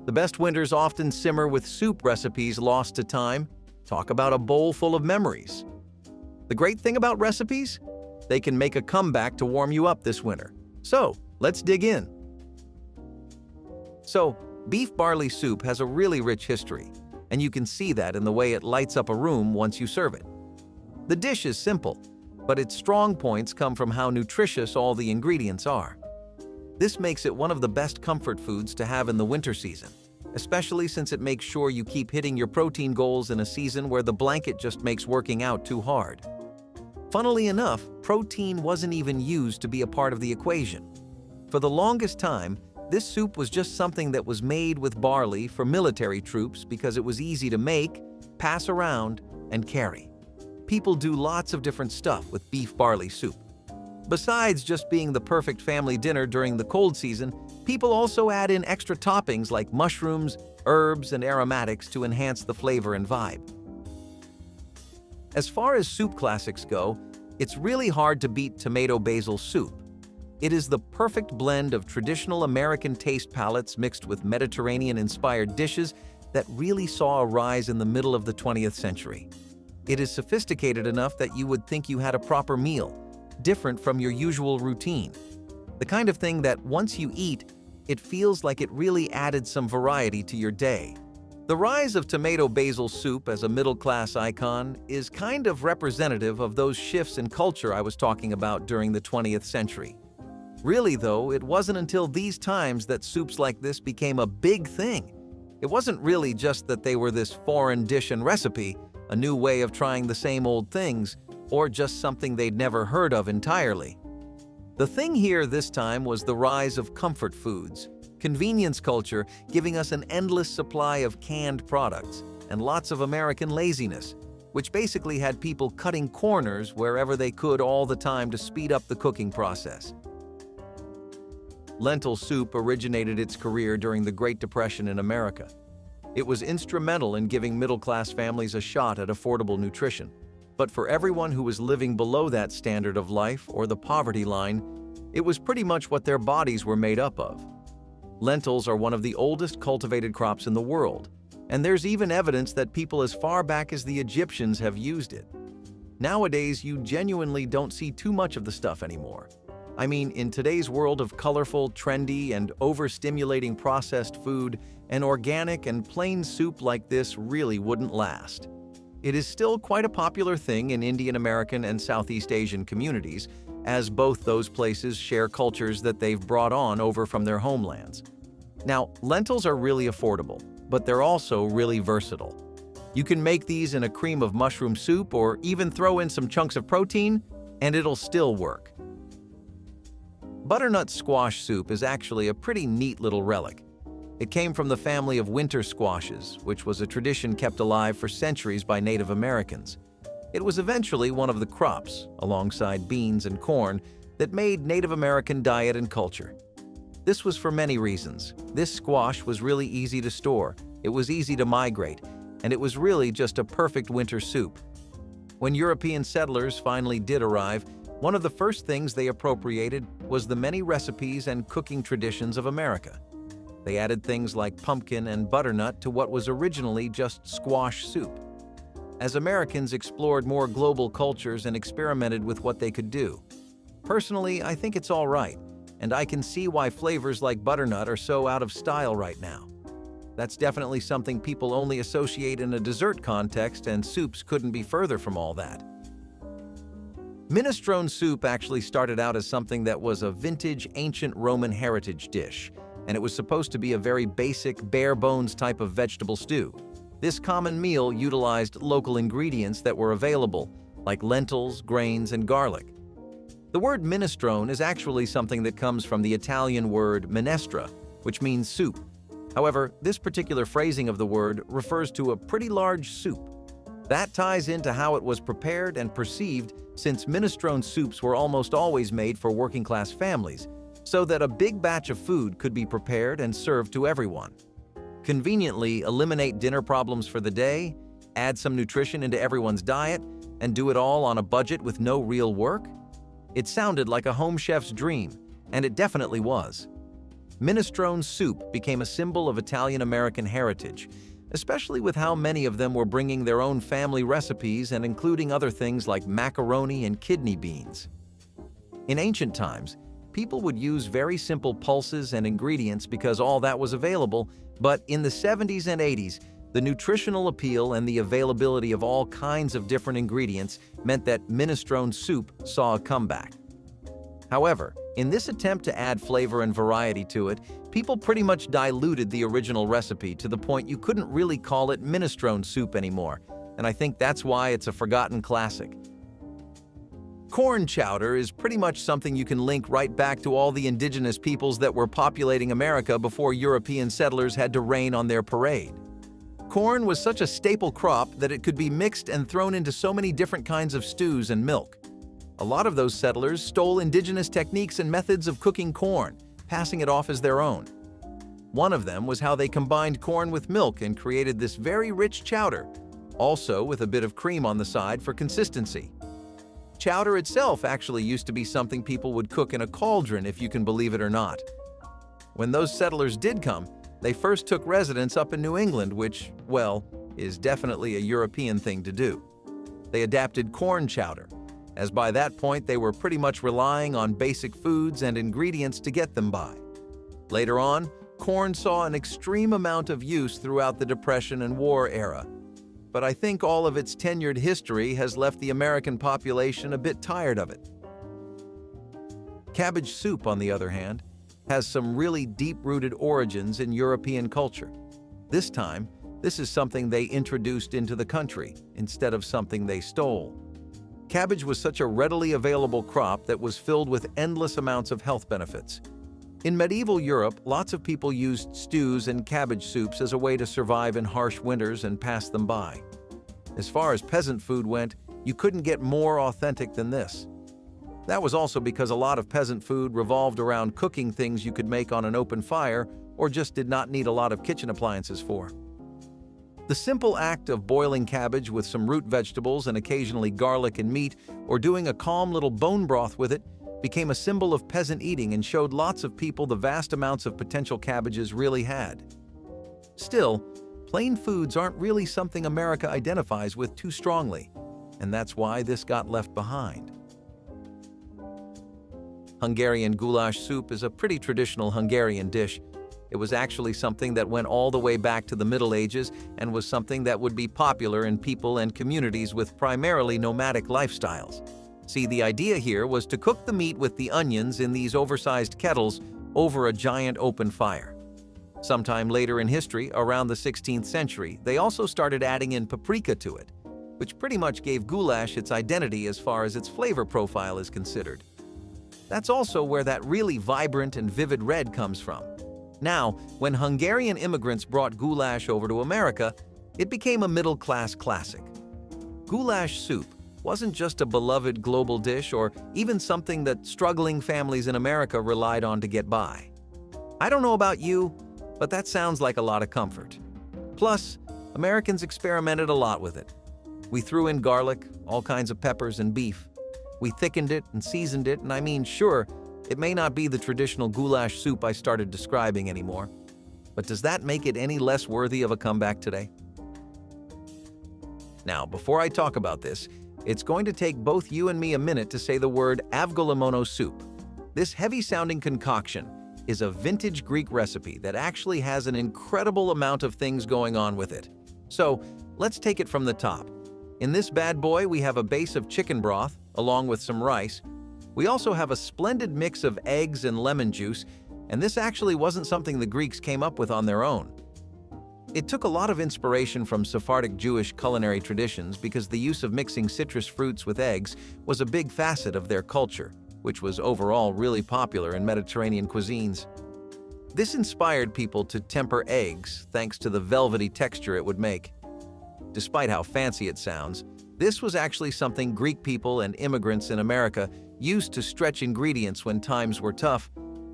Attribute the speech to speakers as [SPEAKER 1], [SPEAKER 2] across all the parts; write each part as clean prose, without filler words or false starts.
[SPEAKER 1] The best winters often simmer with soup recipes lost to time. Talk about a bowl full of memories. The great thing about recipes? They can make a comeback to warm you up this winter. So, let's dig in. So, beef barley soup has a really rich history, and you can see that in the way it lights up a room once you serve it. The dish is simple, but its strong points come from how nutritious all the ingredients are. This makes it one of the best comfort foods to have in the winter season, especially since it makes sure you keep hitting your protein goals in a season where the blanket just makes working out too hard. Funnily enough, protein wasn't even used to be a part of the equation. For the longest time, this soup was just something that was made with barley for military troops because it was easy to make, pass around, and carry. People do lots of different stuff with beef barley soup. Besides just being the perfect family dinner during the cold season, people also add in extra toppings like mushrooms, herbs, and aromatics to enhance the flavor and vibe. As far as soup classics go, it's really hard to beat tomato basil soup. It is the perfect blend of traditional American taste palettes mixed with Mediterranean-inspired dishes that really saw a rise in the middle of the 20th century. It is sophisticated enough that you would think you had a proper meal, different from your usual routine. The kind of thing that once you eat, it feels like it really added some variety to your day. The rise of tomato basil soup as a middle-class icon is kind of representative of those shifts in culture I was talking about during the 20th century. Really, though, it wasn't until these times that soups like this became a big thing. It wasn't really just that they were this foreign dish and recipe, a new way of trying the same old things, or just something they'd never heard of entirely. The thing here this time was the rise of comfort foods, convenience culture giving us an endless supply of canned products, and lots of American laziness, which basically had people cutting corners wherever they could all the time to speed up the cooking process. Lentil soup originated its career during the Great Depression in America. It was instrumental in giving middle-class families a shot at affordable nutrition. But for everyone who was living below that standard of life or the poverty line, it was pretty much what their bodies were made up of. Lentils are one of the oldest cultivated crops in the world, and there's even evidence that people as far back as the Egyptians have used it. Nowadays, you genuinely don't see too much of the stuff anymore. I mean, in today's world of colorful, trendy, and overstimulating processed food, an organic and plain soup like this really wouldn't last. It is still quite a popular thing in Indian American and Southeast Asian communities, as both those places share cultures that they've brought on over from their homelands. Now, lentils are really affordable, but they're also really versatile. You can make these in a cream of mushroom soup or even throw in some chunks of protein, and it'll still work. Butternut squash soup is actually a pretty neat little relic. It came from the family of winter squashes, which was a tradition kept alive for centuries by Native Americans. It was eventually one of the crops, alongside beans and corn, that made Native American diet and culture. This was for many reasons. This squash was really easy to store, it was easy to migrate, and it was really just a perfect winter soup. When European settlers finally did arrive, one of the first things they appropriated was the many recipes and cooking traditions of America. They added things like pumpkin and butternut to what was originally just squash soup. As Americans explored more global cultures and experimented with what they could do. Personally, I think it's all right, and I can see why flavors like butternut are so out of style right now. That's definitely something people only associate in a dessert context, and soups couldn't be further from all that. Minestrone soup actually started out as something that was a vintage ancient Roman heritage dish, and it was supposed to be a very basic, bare-bones type of vegetable stew. This common meal utilized local ingredients that were available, like lentils, grains, and garlic. The word minestrone is actually something that comes from the Italian word minestra, which means soup. However, this particular phrasing of the word refers to a pretty large soup. That ties into how it was prepared and perceived, since minestrone soups were almost always made for working-class families, so that a big batch of food could be prepared and served to everyone. Conveniently eliminate dinner problems for the day, add some nutrition into everyone's diet, and do it all on a budget with no real work? It sounded like a home chef's dream, and it definitely was. minestrone soup became a symbol of Italian-American heritage, especially with how many of them were bringing their own family recipes and including other things like macaroni and kidney beans. In ancient times, people would use very simple pulses and ingredients because all that was available, but in the 70s and 80s, the nutritional appeal and the availability of all kinds of different ingredients meant that minestrone soup saw a comeback. However, in this attempt to add flavor and variety to it, people pretty much diluted the original recipe to the point you couldn't really call it minestrone soup anymore, and I think that's why it's a forgotten classic. Corn chowder is pretty much something you can link right back to all the indigenous peoples that were populating America before European settlers had to rain on their parade. Corn was such a staple crop that it could be mixed and thrown into so many different kinds of stews and milk. A lot of those settlers stole indigenous techniques and methods of cooking corn, passing it off as their own. One of them was how they combined corn with milk and created this very rich chowder, also with a bit of cream on the side for consistency. Chowder itself actually used to be something people would cook in a cauldron, if you can believe it or not. When those settlers did come, they first took residence up in New England, which, well, is definitely a European thing to do. They adapted corn chowder, as by that point they were pretty much relying on basic foods and ingredients to get them by. Later on, corn saw an extreme amount of use throughout the Depression and War era. But I think all of its tenured history has left the American population a bit tired of it. Cabbage soup, on the other hand, has some really deep-rooted origins in European culture. This time, this is something they introduced into the country instead of something they stole. Cabbage was such a readily available crop that was filled with endless amounts of health benefits. In medieval Europe, lots of people used stews and cabbage soups as a way to survive in harsh winters and pass them by. As far as peasant food went, you couldn't get more authentic than this. That was also because a lot of peasant food revolved around cooking things you could make on an open fire or just did not need a lot of kitchen appliances for. The simple act of boiling cabbage with some root vegetables and occasionally garlic and meat, or doing a calm little bone broth with it, became a symbol of peasant eating and showed lots of people the vast amounts of potential cabbages really had. Still, plain foods aren't really something America identifies with too strongly, and that's why this got left behind. Hungarian goulash soup is a pretty traditional Hungarian dish. It was actually something that went all the way back to the Middle Ages and was something that would be popular in people and communities with primarily nomadic lifestyles. See, the idea here was to cook the meat with the onions in these oversized kettles over a giant open fire. Sometime later in history, around the 16th century, they also started adding in paprika to it, which pretty much gave goulash its identity as far as its flavor profile is considered. That's also where that really vibrant and vivid red comes from. Now, when Hungarian immigrants brought goulash over to America, it became a middle-class classic. Goulash soup wasn't just a beloved global dish or even something that struggling families in America relied on to get by. I don't know about you, but that sounds like a lot of comfort. Plus, Americans experimented a lot with it. We threw in garlic, all kinds of peppers, and beef. We thickened it and seasoned it, and I mean, sure, it may not be the traditional goulash soup I started describing anymore, but does that make it any less worthy of a comeback today? Now, before I talk about this, it's going to take both you and me a minute to say the word avgolemono soup. This heavy-sounding concoction is a vintage Greek recipe that actually has an incredible amount of things going on with it. So, let's take it from the top. In this bad boy, we have a base of chicken broth, along with some rice. We also have a splendid mix of eggs and lemon juice, and this actually wasn't something the Greeks came up with on their own. It took a lot of inspiration from Sephardic Jewish culinary traditions because the use of mixing citrus fruits with eggs was a big facet of their culture, which was overall really popular in Mediterranean cuisines. This inspired people to temper eggs thanks to the velvety texture it would make. Despite how fancy it sounds, this was actually something Greek people and immigrants in America used to stretch ingredients when times were tough,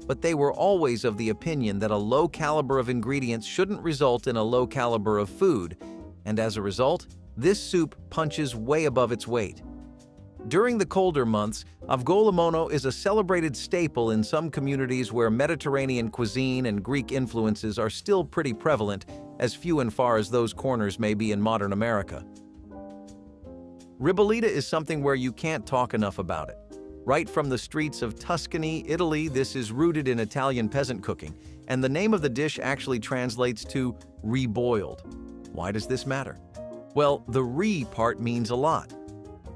[SPEAKER 1] but they were always of the opinion that a low caliber of ingredients shouldn't result in a low caliber of food, and as a result, this soup punches way above its weight. During the colder months, avgolemono is a celebrated staple in some communities where Mediterranean cuisine and Greek influences are still pretty prevalent, as few and far as those corners may be in modern America. Ribollita is something where you can't talk enough about it. Right from the streets of Tuscany, Italy, this is rooted in Italian peasant cooking, and the name of the dish actually translates to reboiled. Why does this matter? Well, the re part means a lot.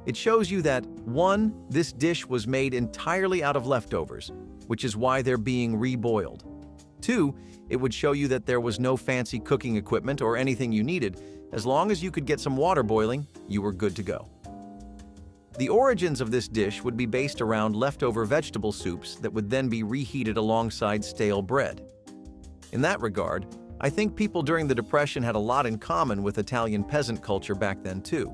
[SPEAKER 1] It shows you that, 1, this dish was made entirely out of leftovers, which is why they're being reboiled. 2, it would show you that there was no fancy cooking equipment or anything you needed. As long as you could get some water boiling, you were good to go. The origins of this dish would be based around leftover vegetable soups that would then be reheated alongside stale bread. In that regard, I think people during the Depression had a lot in common with Italian peasant culture back then too.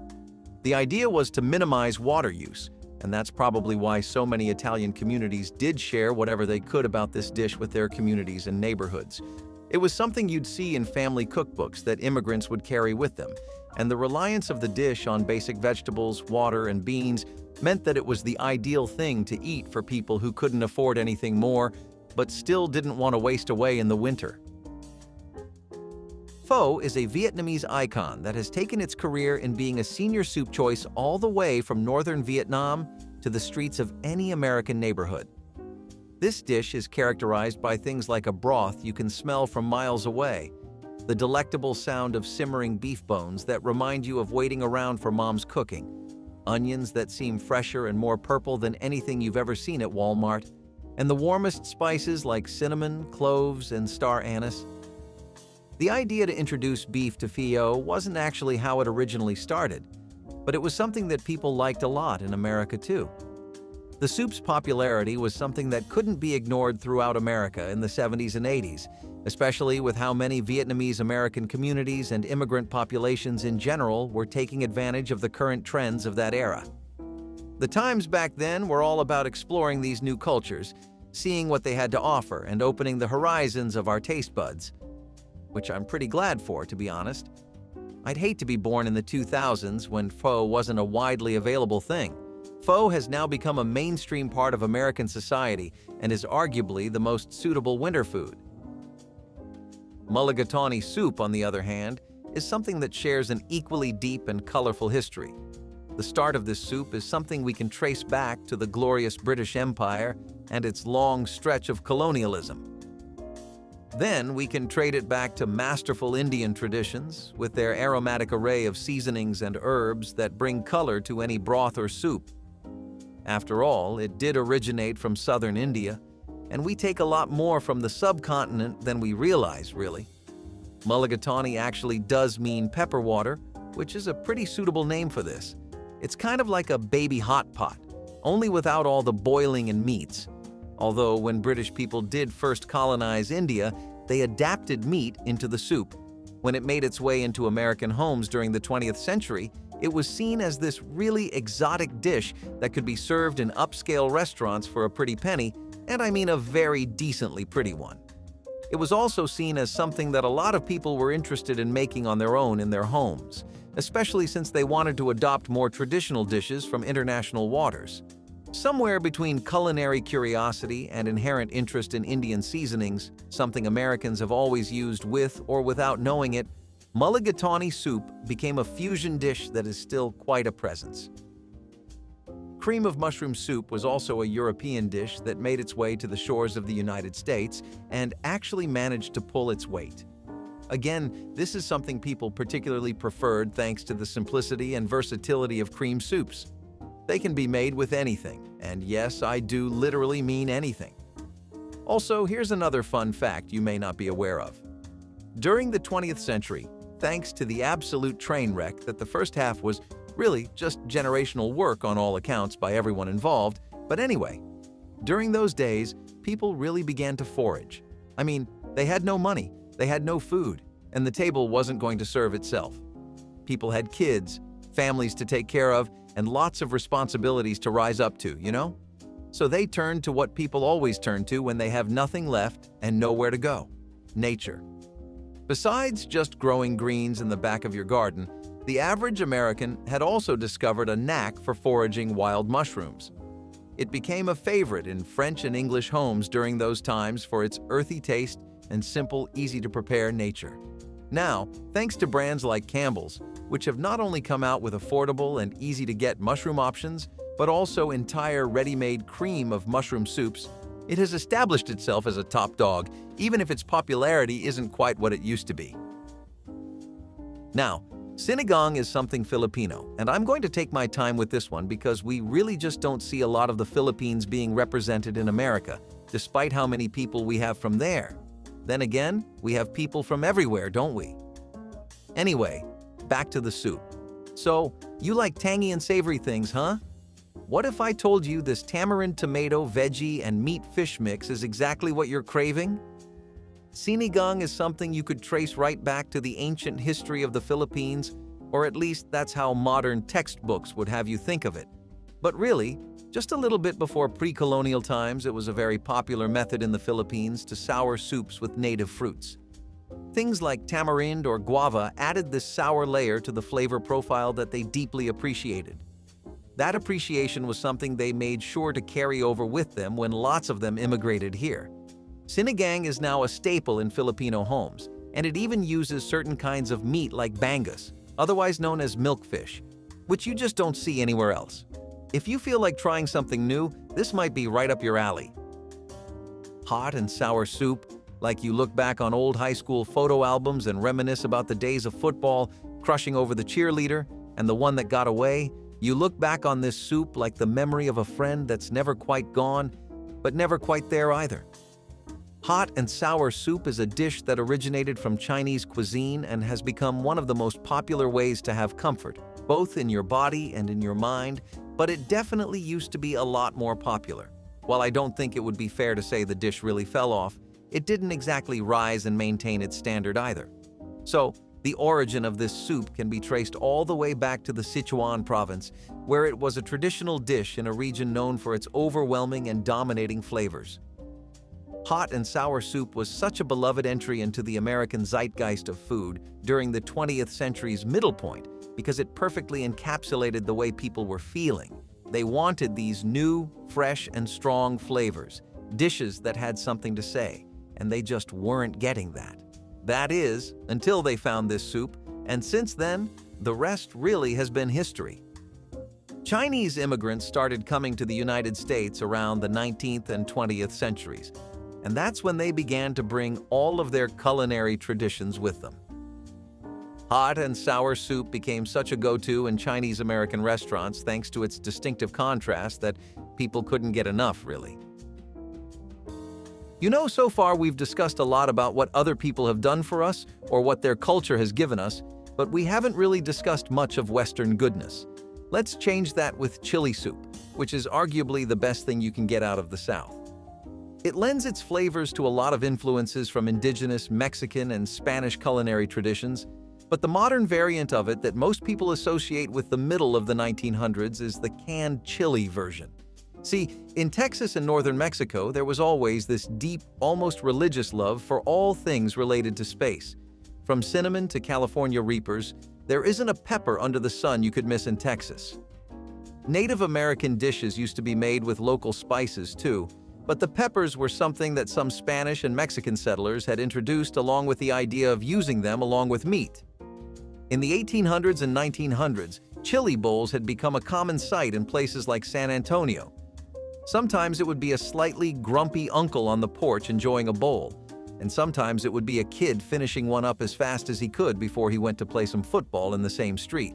[SPEAKER 1] The idea was to minimize water use, and that's probably why so many Italian communities did share whatever they could about this dish with their communities and neighborhoods. It was something you'd see in family cookbooks that immigrants would carry with them, and the reliance of the dish on basic vegetables, water, and beans meant that it was the ideal thing to eat for people who couldn't afford anything more, but still didn't want to waste away in the winter. Pho is a Vietnamese icon that has taken its career in being a senior soup choice all the way from northern Vietnam to the streets of any American neighborhood. This dish is characterized by things like a broth you can smell from miles away, the delectable sound of simmering beef bones that remind you of waiting around for mom's cooking, onions that seem fresher and more purple than anything you've ever seen at Walmart, and the warmest spices like cinnamon, cloves, and star anise. The idea to introduce beef to pho wasn't actually how it originally started, but it was something that people liked a lot in America too. The soup's popularity was something that couldn't be ignored throughout America in the 70s and 80s, especially with how many Vietnamese American communities and immigrant populations in general were taking advantage of the current trends of that era. The times back then were all about exploring these new cultures, seeing what they had to offer, and opening the horizons of our taste buds, which I'm pretty glad for, to be honest. I'd hate to be born in the 2000s when pho wasn't a widely available thing. Pho has now become a mainstream part of American society and is arguably the most suitable winter food. Mulligatawny soup, on the other hand, is something that shares an equally deep and colorful history. The start of this soup is something we can trace back to the glorious British Empire and its long stretch of colonialism. Then we can trade it back to masterful Indian traditions with their aromatic array of seasonings and herbs that bring color to any broth or soup. After all, it did originate from southern India, and we take a lot more from the subcontinent than we realize, really. Mulligatawny actually does mean pepper water, which is a pretty suitable name for this. It's kind of like a baby hot pot, only without all the boiling and meats. Although when British people did first colonize India, they adapted meat into the soup. When it made its way into American homes during the 20th century, it was seen as this really exotic dish that could be served in upscale restaurants for a pretty penny, and I mean a very decently pretty one. It was also seen as something that a lot of people were interested in making on their own in their homes, especially since they wanted to adopt more traditional dishes from international waters. Somewhere between culinary curiosity and inherent interest in Indian seasonings, something Americans have always used with or without knowing it, mulligatawny soup became a fusion dish that is still quite a presence. Cream of mushroom soup was also a European dish that made its way to the shores of the United States and actually managed to pull its weight. Again, this is something people particularly preferred thanks to the simplicity and versatility of cream soups. They can be made with anything, and yes, I do literally mean anything. Also, here's another fun fact you may not be aware of. During the 20th century, thanks to the absolute train wreck that the first half was really just generational work on all accounts by everyone involved, but anyway, during those days, people really began to forage. I mean, they had no money, they had no food, and the table wasn't going to serve itself. People had kids, families to take care of, and lots of responsibilities to rise up to, you know? So they turned to what people always turn to when they have nothing left and nowhere to go: nature. Besides just growing greens in the back of your garden, The average American had also discovered a knack for foraging wild mushrooms. It became a favorite in French and English homes during those times for its earthy taste and simple, easy-to-prepare nature. Now, thanks to brands like Campbell's, which have not only come out with affordable and easy-to-get mushroom options, but also entire ready-made cream of mushroom soups, it has established itself as a top dog, even if its popularity isn't quite what it used to be. Now, sinigang is something Filipino, and I'm going to take my time with this one because we really just don't see a lot of the Philippines being represented in America, despite how many people we have from there. Then again, we have people from everywhere, don't we? Anyway, back to the soup. So, you like tangy and savory things, huh? What if I told you this tamarind tomato, veggie, and meat fish mix is exactly what you're craving? Sinigang is something you could trace right back to the ancient history of the Philippines, or at least that's how modern textbooks would have you think of it. But really, just a little bit before pre-colonial times, it was a very popular method in the Philippines to sour soups with native fruits. Things like tamarind or guava added this sour layer to the flavor profile that they deeply appreciated. That appreciation was something they made sure to carry over with them when lots of them immigrated here. Sinigang is now a staple in Filipino homes, and it even uses certain kinds of meat like bangus, otherwise known as milkfish, which you just don't see anywhere else. If you feel like trying something new, this might be right up your alley. Hot and sour soup, like you look back on old high school photo albums and reminisce about the days of football, crushing over the cheerleader, and the one that got away. You look back on this soup like the memory of a friend that's never quite gone, but never quite there either. Hot and sour soup is a dish that originated from Chinese cuisine and has become one of the most popular ways to have comfort, both in your body and in your mind, but it definitely used to be a lot more popular. While I don't think it would be fair to say the dish really fell off, it didn't exactly rise and maintain its standard either. So, the origin of this soup can be traced all the way back to the Sichuan province, where it was a traditional dish in a region known for its overwhelming and dominating flavors. Hot and sour soup was such a beloved entry into the American zeitgeist of food during the 20th century's middle point because it perfectly encapsulated the way people were feeling. They wanted these new, fresh, and strong flavors, dishes that had something to say, and they just weren't getting that. That is, until they found this soup, and since then, the rest really has been history. Chinese immigrants started coming to the United States around the 19th and 20th centuries, and that's when they began to bring all of their culinary traditions with them. Hot and sour soup became such a go-to in Chinese-American restaurants thanks to its distinctive contrast that people couldn't get enough, really. You know, so far we've discussed a lot about what other people have done for us or what their culture has given us, but we haven't really discussed much of Western goodness. Let's change that with chili soup, which is arguably the best thing you can get out of the South. It lends its flavors to a lot of influences from indigenous Mexican and Spanish culinary traditions, but the modern variant of it that most people associate with the middle of the 1900s is the canned chili version. See, in Texas and northern Mexico, there was always this deep, almost religious love for all things related to space. From cinnamon to California Reapers, there isn't a pepper under the sun you could miss in Texas. Native American dishes used to be made with local spices too, but the peppers were something that some Spanish and Mexican settlers had introduced along with the idea of using them along with meat. In the 1800s and 1900s, chili bowls had become a common sight in places like San Antonio. Sometimes it would be a slightly grumpy uncle on the porch enjoying a bowl, and sometimes it would be a kid finishing one up as fast as he could before he went to play some football in the same street.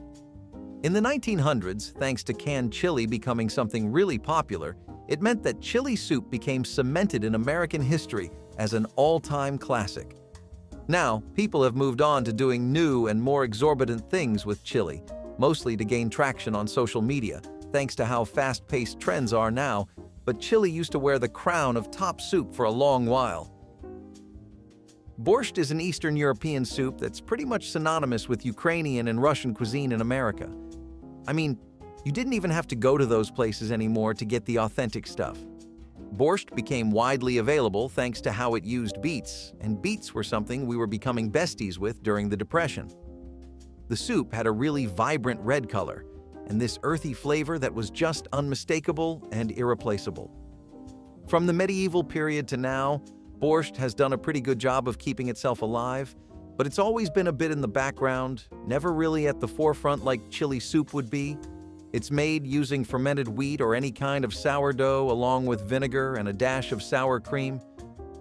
[SPEAKER 1] In the 1900s, thanks to canned chili becoming something really popular, it meant that chili soup became cemented in American history as an all-time classic. Now, people have moved on to doing new and more exorbitant things with chili, mostly to gain traction on social media, thanks to how fast-paced trends are now, but chili used to wear the crown of top soup for a long while. Borscht is an Eastern European soup that's pretty much synonymous with Ukrainian and Russian cuisine in America. I mean, you didn't even have to go to those places anymore to get the authentic stuff. Borscht became widely available thanks to how it used beets, and beets were something we were becoming besties with during the Depression. The soup had a really vibrant red color, and this earthy flavor that was just unmistakable and irreplaceable. From the medieval period to now, borscht has done a pretty good job of keeping itself alive, but it's always been a bit in the background, never really at the forefront like chili soup would be. It's made using fermented wheat or any kind of sourdough along with vinegar and a dash of sour cream.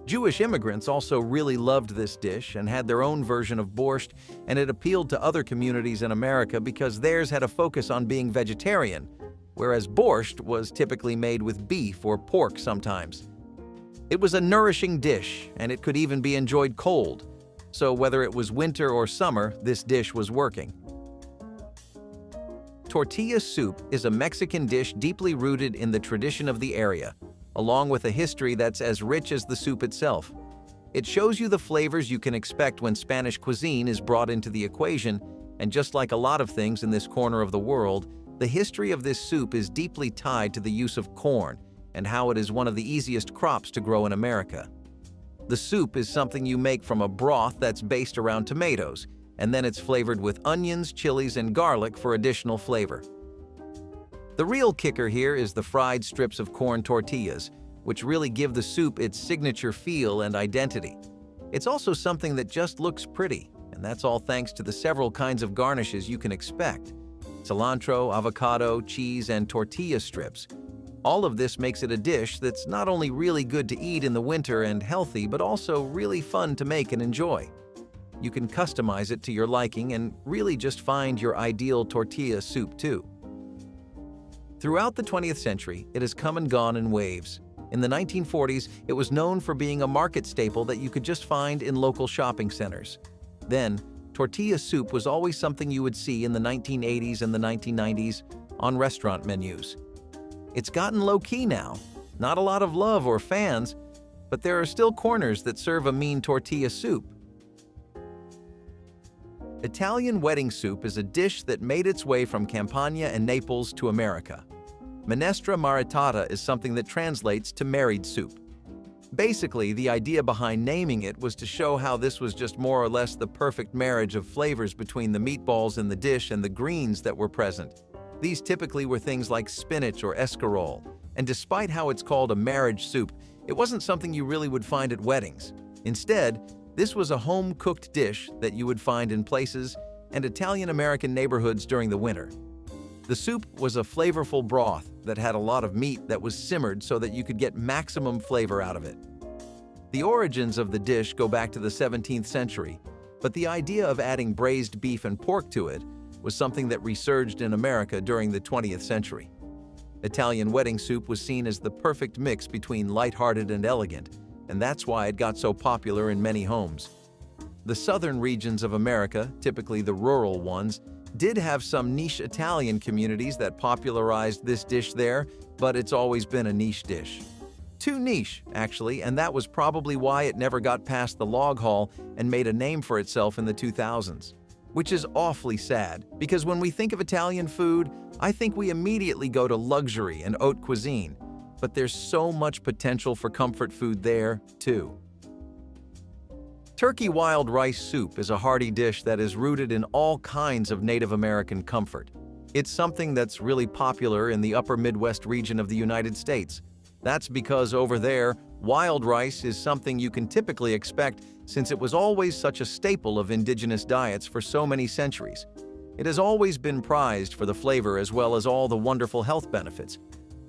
[SPEAKER 1] Jewish immigrants also really loved this dish and had their own version of borscht, and it appealed to other communities in America because theirs had a focus on being vegetarian, whereas borscht was typically made with beef or pork sometimes. It was a nourishing dish, and it could even be enjoyed cold, so whether it was winter or summer, this dish was working. Tortilla soup is a Mexican dish deeply rooted in the tradition of the area, along with a history that's as rich as the soup itself. It shows you the flavors you can expect when Spanish cuisine is brought into the equation, and just like a lot of things in this corner of the world, the history of this soup is deeply tied to the use of corn and how it is one of the easiest crops to grow in America. The soup is something you make from a broth that's based around tomatoes, and then it's flavored with onions, chilies, and garlic for additional flavor. The real kicker here is the fried strips of corn tortillas, which really give the soup its signature feel and identity. It's also something that just looks pretty, and that's all thanks to the several kinds of garnishes you can expect: cilantro, avocado, cheese, and tortilla strips. All of this makes it a dish that's not only really good to eat in the winter and healthy, but also really fun to make and enjoy. You can customize it to your liking and really just find your ideal tortilla soup too. Throughout the 20th century, it has come and gone in waves. In the 1940s, it was known for being a market staple that you could just find in local shopping centers. Then, tortilla soup was always something you would see in the 1980s and the 1990s on restaurant menus. It's gotten low-key now, not a lot of love or fans, but there are still corners that serve a mean tortilla soup. Italian wedding soup is a dish that made its way from Campania and Naples to America. Minestra maritata is something that translates to married soup. Basically, the idea behind naming it was to show how this was just more or less the perfect marriage of flavors between the meatballs in the dish and the greens that were present. These typically were things like spinach or escarole, and despite how it's called a marriage soup, it wasn't something you really would find at weddings. Instead, this was a home-cooked dish that you would find in places and Italian-American neighborhoods during the winter. The soup was a flavorful broth that had a lot of meat that was simmered so that you could get maximum flavor out of it. The origins of the dish go back to the 17th century, but the idea of adding braised beef and pork to it was something that resurged in America during the 20th century. Italian wedding soup was seen as the perfect mix between lighthearted and elegant, and that's why it got so popular in many homes. The southern regions of America, typically the rural ones, did have some niche Italian communities that popularized this dish there, but it's always been a niche dish. Too niche, actually, and that was probably why it never got past the log hall and made a name for itself in the 2000s. Which is awfully sad, because when we think of Italian food, I think we immediately go to luxury and haute cuisine, but there's so much potential for comfort food there, too. Turkey wild rice soup is a hearty dish that is rooted in all kinds of Native American comfort. It's something that's really popular in the upper Midwest region of the United States. That's because over there, wild rice is something you can typically expect since it was always such a staple of indigenous diets for so many centuries. It has always been prized for the flavor as well as all the wonderful health benefits.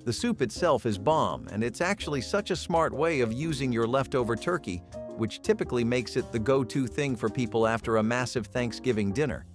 [SPEAKER 1] The soup itself is bomb, and it's actually such a smart way of using your leftover turkey, which typically makes it the go-to thing for people after a massive Thanksgiving dinner.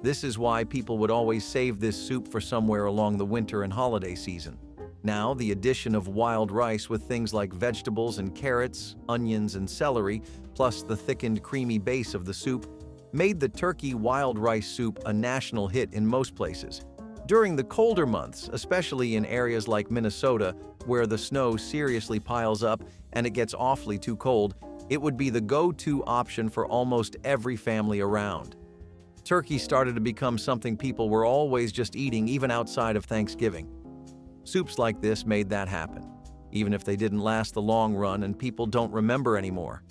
[SPEAKER 1] This is why people would always save this soup for somewhere along the winter and holiday season. Now, the addition of wild rice with things like vegetables and carrots, onions, and celery, plus the thickened creamy base of the soup, made the turkey wild rice soup a national hit in most places. During the colder months, especially in areas like Minnesota, where the snow seriously piles up and it gets awfully too cold, it would be the go-to option for almost every family around. Turkey started to become something people were always just eating even outside of Thanksgiving. Soups like this made that happen, even if they didn't last the long run and people don't remember anymore.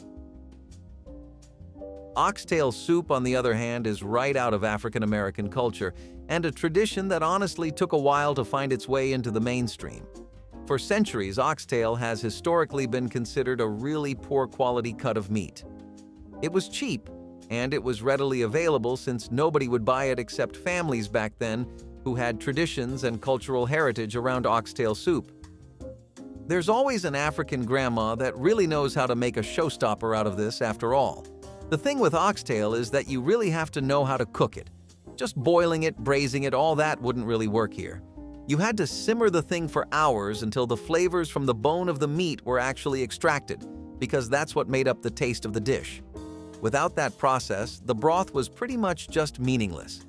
[SPEAKER 1] Oxtail soup, on the other hand, is right out of African American culture and a tradition that honestly took a while to find its way into the mainstream. For centuries, oxtail has historically been considered a really poor quality cut of meat. It was cheap, and it was readily available since nobody would buy it except families back then who had traditions and cultural heritage around oxtail soup. There's always an African grandma that really knows how to make a showstopper out of this after all. The thing with oxtail is that you really have to know how to cook it. Just boiling it, braising it, all that wouldn't really work here. You had to simmer the thing for hours until the flavors from the bone of the meat were actually extracted, because that's what made up the taste of the dish. Without that process, the broth was pretty much just meaningless.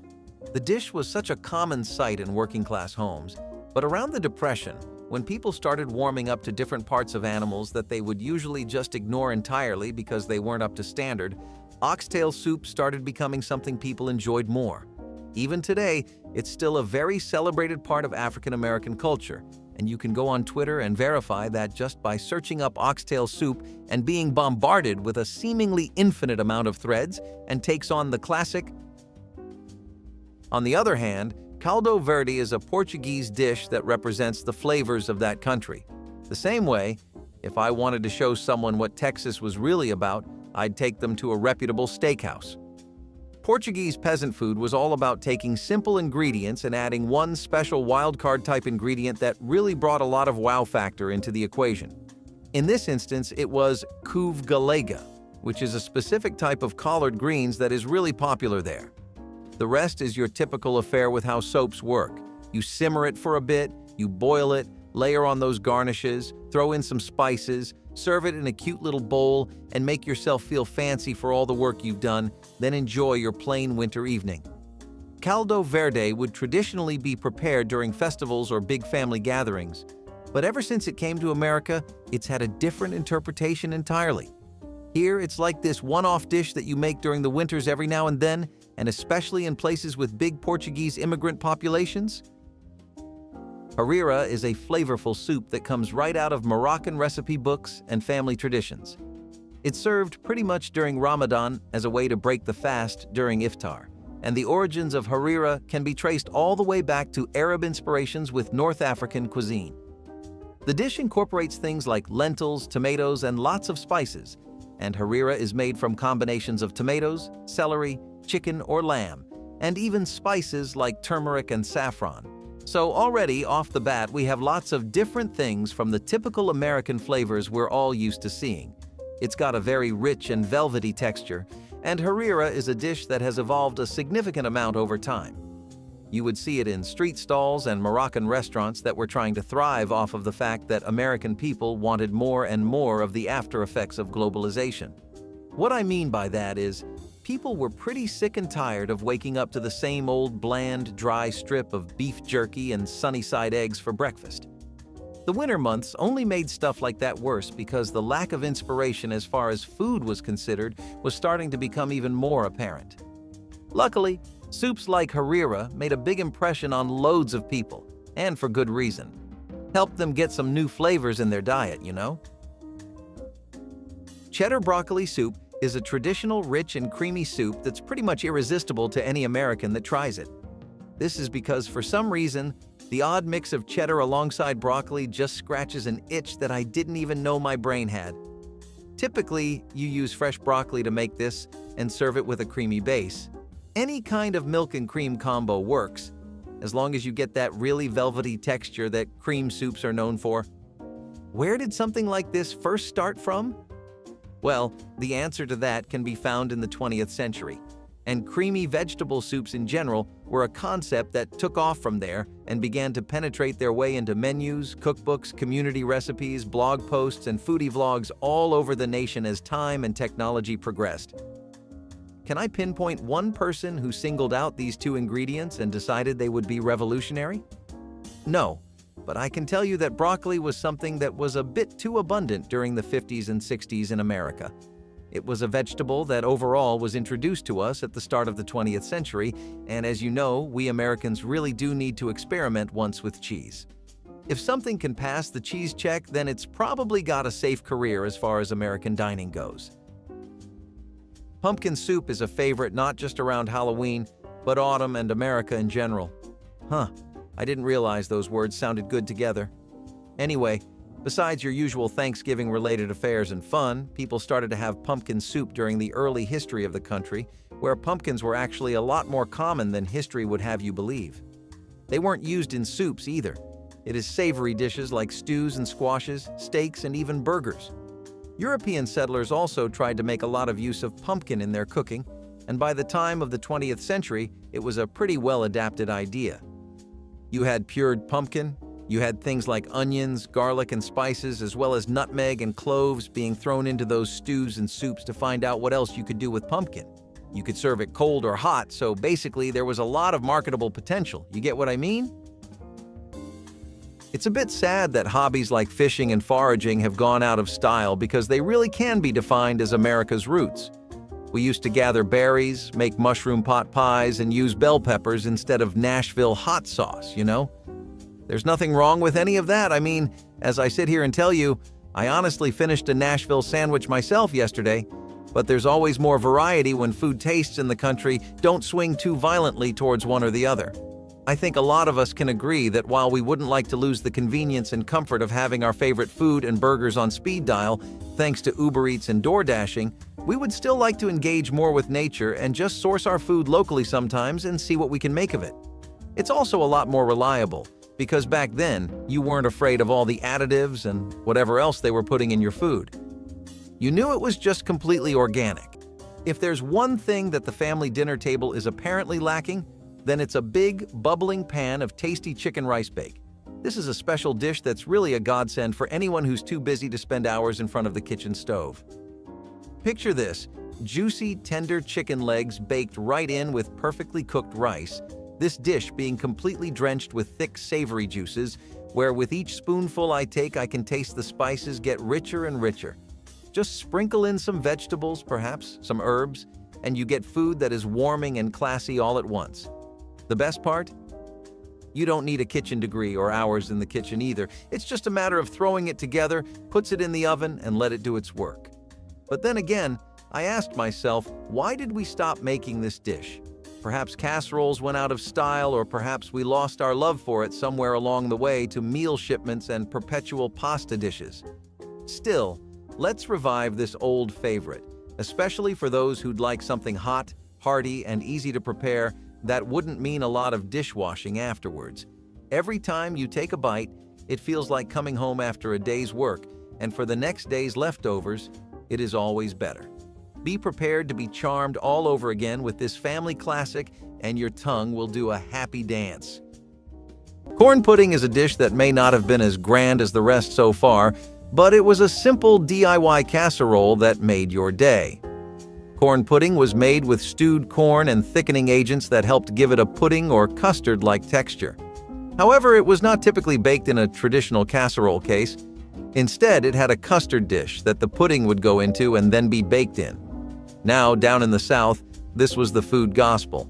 [SPEAKER 1] The dish was such a common sight in working-class homes, but around the Depression, when people started warming up to different parts of animals that they would usually just ignore entirely because they weren't up to standard, oxtail soup started becoming something people enjoyed more. Even today, it's still a very celebrated part of African American culture, and you can go on Twitter and verify that just by searching up oxtail soup and being bombarded with a seemingly infinite amount of threads and takes on the classic. On the other hand, caldo verde is a Portuguese dish that represents the flavors of that country. The same way, if I wanted to show someone what Texas was really about, I'd take them to a reputable steakhouse. Portuguese peasant food was all about taking simple ingredients and adding one special wildcard type ingredient that really brought a lot of wow factor into the equation. In this instance, it was couve galega, which is a specific type of collard greens that is really popular there. The rest is your typical affair with how soaps work. You simmer it for a bit, you boil it, layer on those garnishes, throw in some spices, serve it in a cute little bowl, and make yourself feel fancy for all the work you've done, then enjoy your plain winter evening. Caldo verde would traditionally be prepared during festivals or big family gatherings, but ever since it came to America, it's had a different interpretation entirely. Here, it's like this one-off dish that you make during the winters every now and then, and especially in places with big Portuguese immigrant populations. Harira is a flavorful soup that comes right out of Moroccan recipe books and family traditions. It's served pretty much during Ramadan as a way to break the fast during iftar, and the origins of harira can be traced all the way back to Arab inspirations with North African cuisine. The dish incorporates things like lentils, tomatoes, and lots of spices, and harira is made from combinations of tomatoes, celery, chicken, or lamb, and even spices like turmeric and saffron. So already, off the bat, we have lots of different things from the typical American flavors we're all used to seeing. It's got a very rich and velvety texture, and harira is a dish that has evolved a significant amount over time. You would see it in street stalls and Moroccan restaurants that were trying to thrive off of the fact that American people wanted more and more of the after effects of globalization. What I mean by that is, people were pretty sick and tired of waking up to the same old bland, dry strip of beef jerky and sunny-side eggs for breakfast. The winter months only made stuff like that worse because the lack of inspiration as far as food was considered was starting to become even more apparent. Luckily, soups like harira made a big impression on loads of people, and for good reason. Helped them get some new flavors in their diet, you know? Cheddar broccoli soup is a traditional rich and creamy soup that's pretty much irresistible to any American that tries it. This is because for some reason, the odd mix of cheddar alongside broccoli just scratches an itch that I didn't even know my brain had. Typically, you use fresh broccoli to make this and serve it with a creamy base. Any kind of milk and cream combo works, as long as you get that really velvety texture that cream soups are known for. Where did something like this first start from? Well, the answer to that can be found in the 20th century, and creamy vegetable soups in general were a concept that took off from there and began to penetrate their way into menus, cookbooks, community recipes, blog posts, and foodie vlogs all over the nation as time and technology progressed. Can I pinpoint one person who singled out these two ingredients and decided they would be revolutionary? No. But I can tell you that broccoli was something that was a bit too abundant during the 50s and 60s in America. It was a vegetable that overall was introduced to us at the start of the 20th century, and as you know, we Americans really do need to experiment once with cheese. If something can pass the cheese check, then it's probably got a safe career as far as American dining goes. Pumpkin soup is a favorite not just around Halloween, but autumn and America in general. Huh, I didn't realize those words sounded good together. Anyway, besides your usual Thanksgiving-related affairs and fun, people started to have pumpkin soup during the early history of the country, where pumpkins were actually a lot more common than history would have you believe. They weren't used in soups either. It is savory dishes like stews and squashes, steaks, and even burgers. European settlers also tried to make a lot of use of pumpkin in their cooking, and by the time of the 20th century, it was a pretty well-adapted idea. You had pured pumpkin, you had things like onions, garlic, and spices, as well as nutmeg and cloves being thrown into those stews and soups to find out what else you could do with pumpkin. You could serve it cold or hot, so basically there was a lot of marketable potential. You get what I mean? It's a bit sad that hobbies like fishing and foraging have gone out of style because they really can be defined as America's roots. We used to gather berries, make mushroom pot pies, and use bell peppers instead of Nashville hot sauce, you know? There's nothing wrong with any of that. I mean, as I sit here and tell you, I honestly finished a Nashville sandwich myself yesterday, but there's always more variety when food tastes in the country don't swing too violently towards one or the other. I think a lot of us can agree that while we wouldn't like to lose the convenience and comfort of having our favorite food and burgers on speed dial, thanks to Uber Eats and DoorDashing, we would still like to engage more with nature and just source our food locally sometimes and see what we can make of it. It's also a lot more reliable, because back then, you weren't afraid of all the additives and whatever else they were putting in your food. You knew it was just completely organic. If there's one thing that the family dinner table is apparently lacking, then it's a big, bubbling pan of tasty chicken rice bake. This is a special dish that's really a godsend for anyone who's too busy to spend hours in front of the kitchen stove. Picture this, juicy, tender chicken legs baked right in with perfectly cooked rice, this dish being completely drenched with thick, savory juices, where with each spoonful I take, I can taste the spices get richer and richer. Just sprinkle in some vegetables, perhaps, some herbs, and you get food that is warming and classy all at once. The best part? You don't need a kitchen degree or hours in the kitchen either. It's just a matter of throwing it together, puts it in the oven, and let it do its work. But then again, I asked myself, why did we stop making this dish? Perhaps casseroles went out of style, or perhaps we lost our love for it somewhere along the way to meal shipments and perpetual pasta dishes. Still, let's revive this old favorite, especially for those who'd like something hot, hearty, and easy to prepare that wouldn't mean a lot of dishwashing afterwards. Every time you take a bite, it feels like coming home after a day's work, and for the next day's leftovers, it is always better. Be prepared to be charmed all over again with this family classic, and your tongue will do a happy dance. Corn pudding is a dish that may not have been as grand as the rest so far, but it was a simple DIY casserole that made your day. Corn pudding was made with stewed corn and thickening agents that helped give it a pudding or custard-like texture. However, it was not typically baked in a traditional casserole case. Instead, it had a custard dish that the pudding would go into and then be baked in. Now, down in the South, this was the food gospel.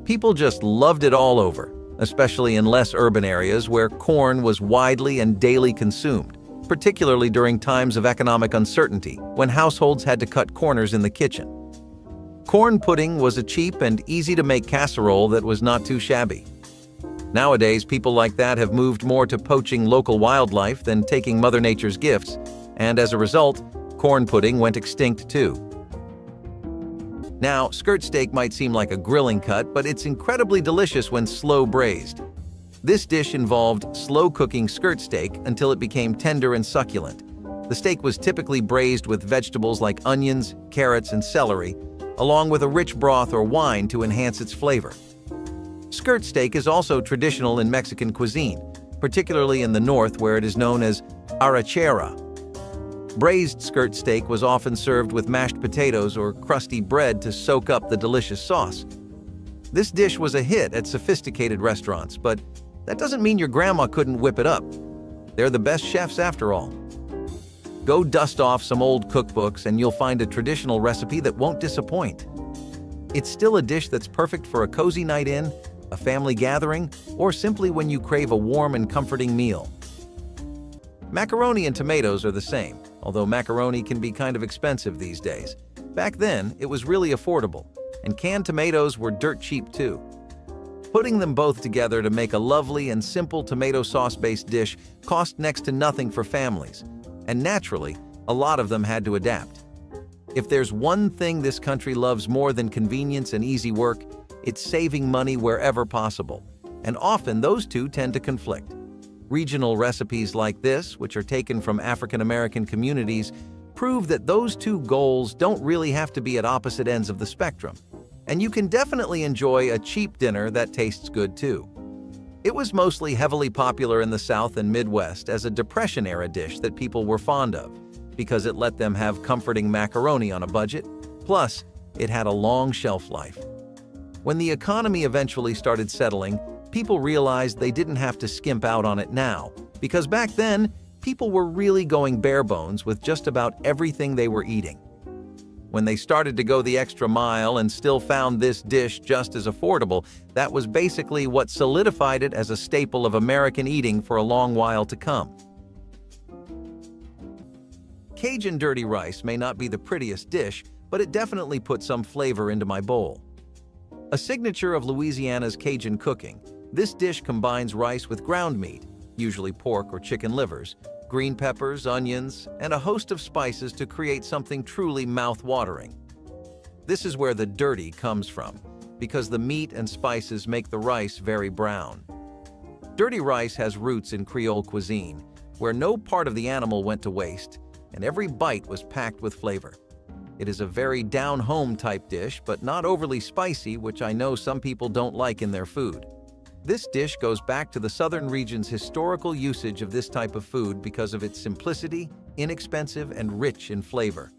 [SPEAKER 1] People just loved it all over, especially in less urban areas where corn was widely and daily consumed, particularly during times of economic uncertainty when households had to cut corners in the kitchen. Corn pudding was a cheap and easy-to-make casserole that was not too shabby. Nowadays, people like that have moved more to poaching local wildlife than taking Mother Nature's gifts, and as a result, corn pudding went extinct too. Now, skirt steak might seem like a grilling cut, but it's incredibly delicious when slow braised. This dish involved slow cooking skirt steak until it became tender and succulent. The steak was typically braised with vegetables like onions, carrots, and celery, along with a rich broth or wine to enhance its flavor. Skirt steak is also traditional in Mexican cuisine, particularly in the north where it is known as arrachera. Braised skirt steak was often served with mashed potatoes or crusty bread to soak up the delicious sauce. This dish was a hit at sophisticated restaurants, but that doesn't mean your grandma couldn't whip it up. They're the best chefs after all. Go dust off some old cookbooks and you'll find a traditional recipe that won't disappoint. It's still a dish that's perfect for a cozy night in, a family gathering, or simply when you crave a warm and comforting meal. Macaroni and tomatoes are the same, although macaroni can be kind of expensive these days. Back then, it was really affordable, and canned tomatoes were dirt cheap too. Putting them both together to make a lovely and simple tomato sauce-based dish cost next to nothing for families, and naturally, a lot of them had to adapt. If there's one thing this country loves more than convenience and easy work, it's saving money wherever possible, and often those two tend to conflict. Regional recipes like this, which are taken from African American communities, prove that those two goals don't really have to be at opposite ends of the spectrum, and you can definitely enjoy a cheap dinner that tastes good too. It was mostly heavily popular in the South and Midwest as a Depression-era dish that people were fond of, because it let them have comforting macaroni on a budget, plus it had a long shelf life. When the economy eventually started settling, people realized they didn't have to skimp out on it now, because back then, people were really going bare bones with just about everything they were eating. When they started to go the extra mile and still found this dish just as affordable, that was basically what solidified it as a staple of American eating for a long while to come. Cajun dirty rice may not be the prettiest dish, but it definitely put some flavor into my bowl. A signature of Louisiana's Cajun cooking, this dish combines rice with ground meat, usually pork or chicken livers, green peppers, onions, and a host of spices to create something truly mouth-watering. This is where the dirty comes from, because the meat and spices make the rice very brown. Dirty rice has roots in Creole cuisine, where no part of the animal went to waste, and every bite was packed with flavor. It is a very down-home type dish, but not overly spicy, which I know some people don't like in their food. This dish goes back to the southern region's historical usage of this type of food because of its simplicity, inexpensive, and rich in flavor.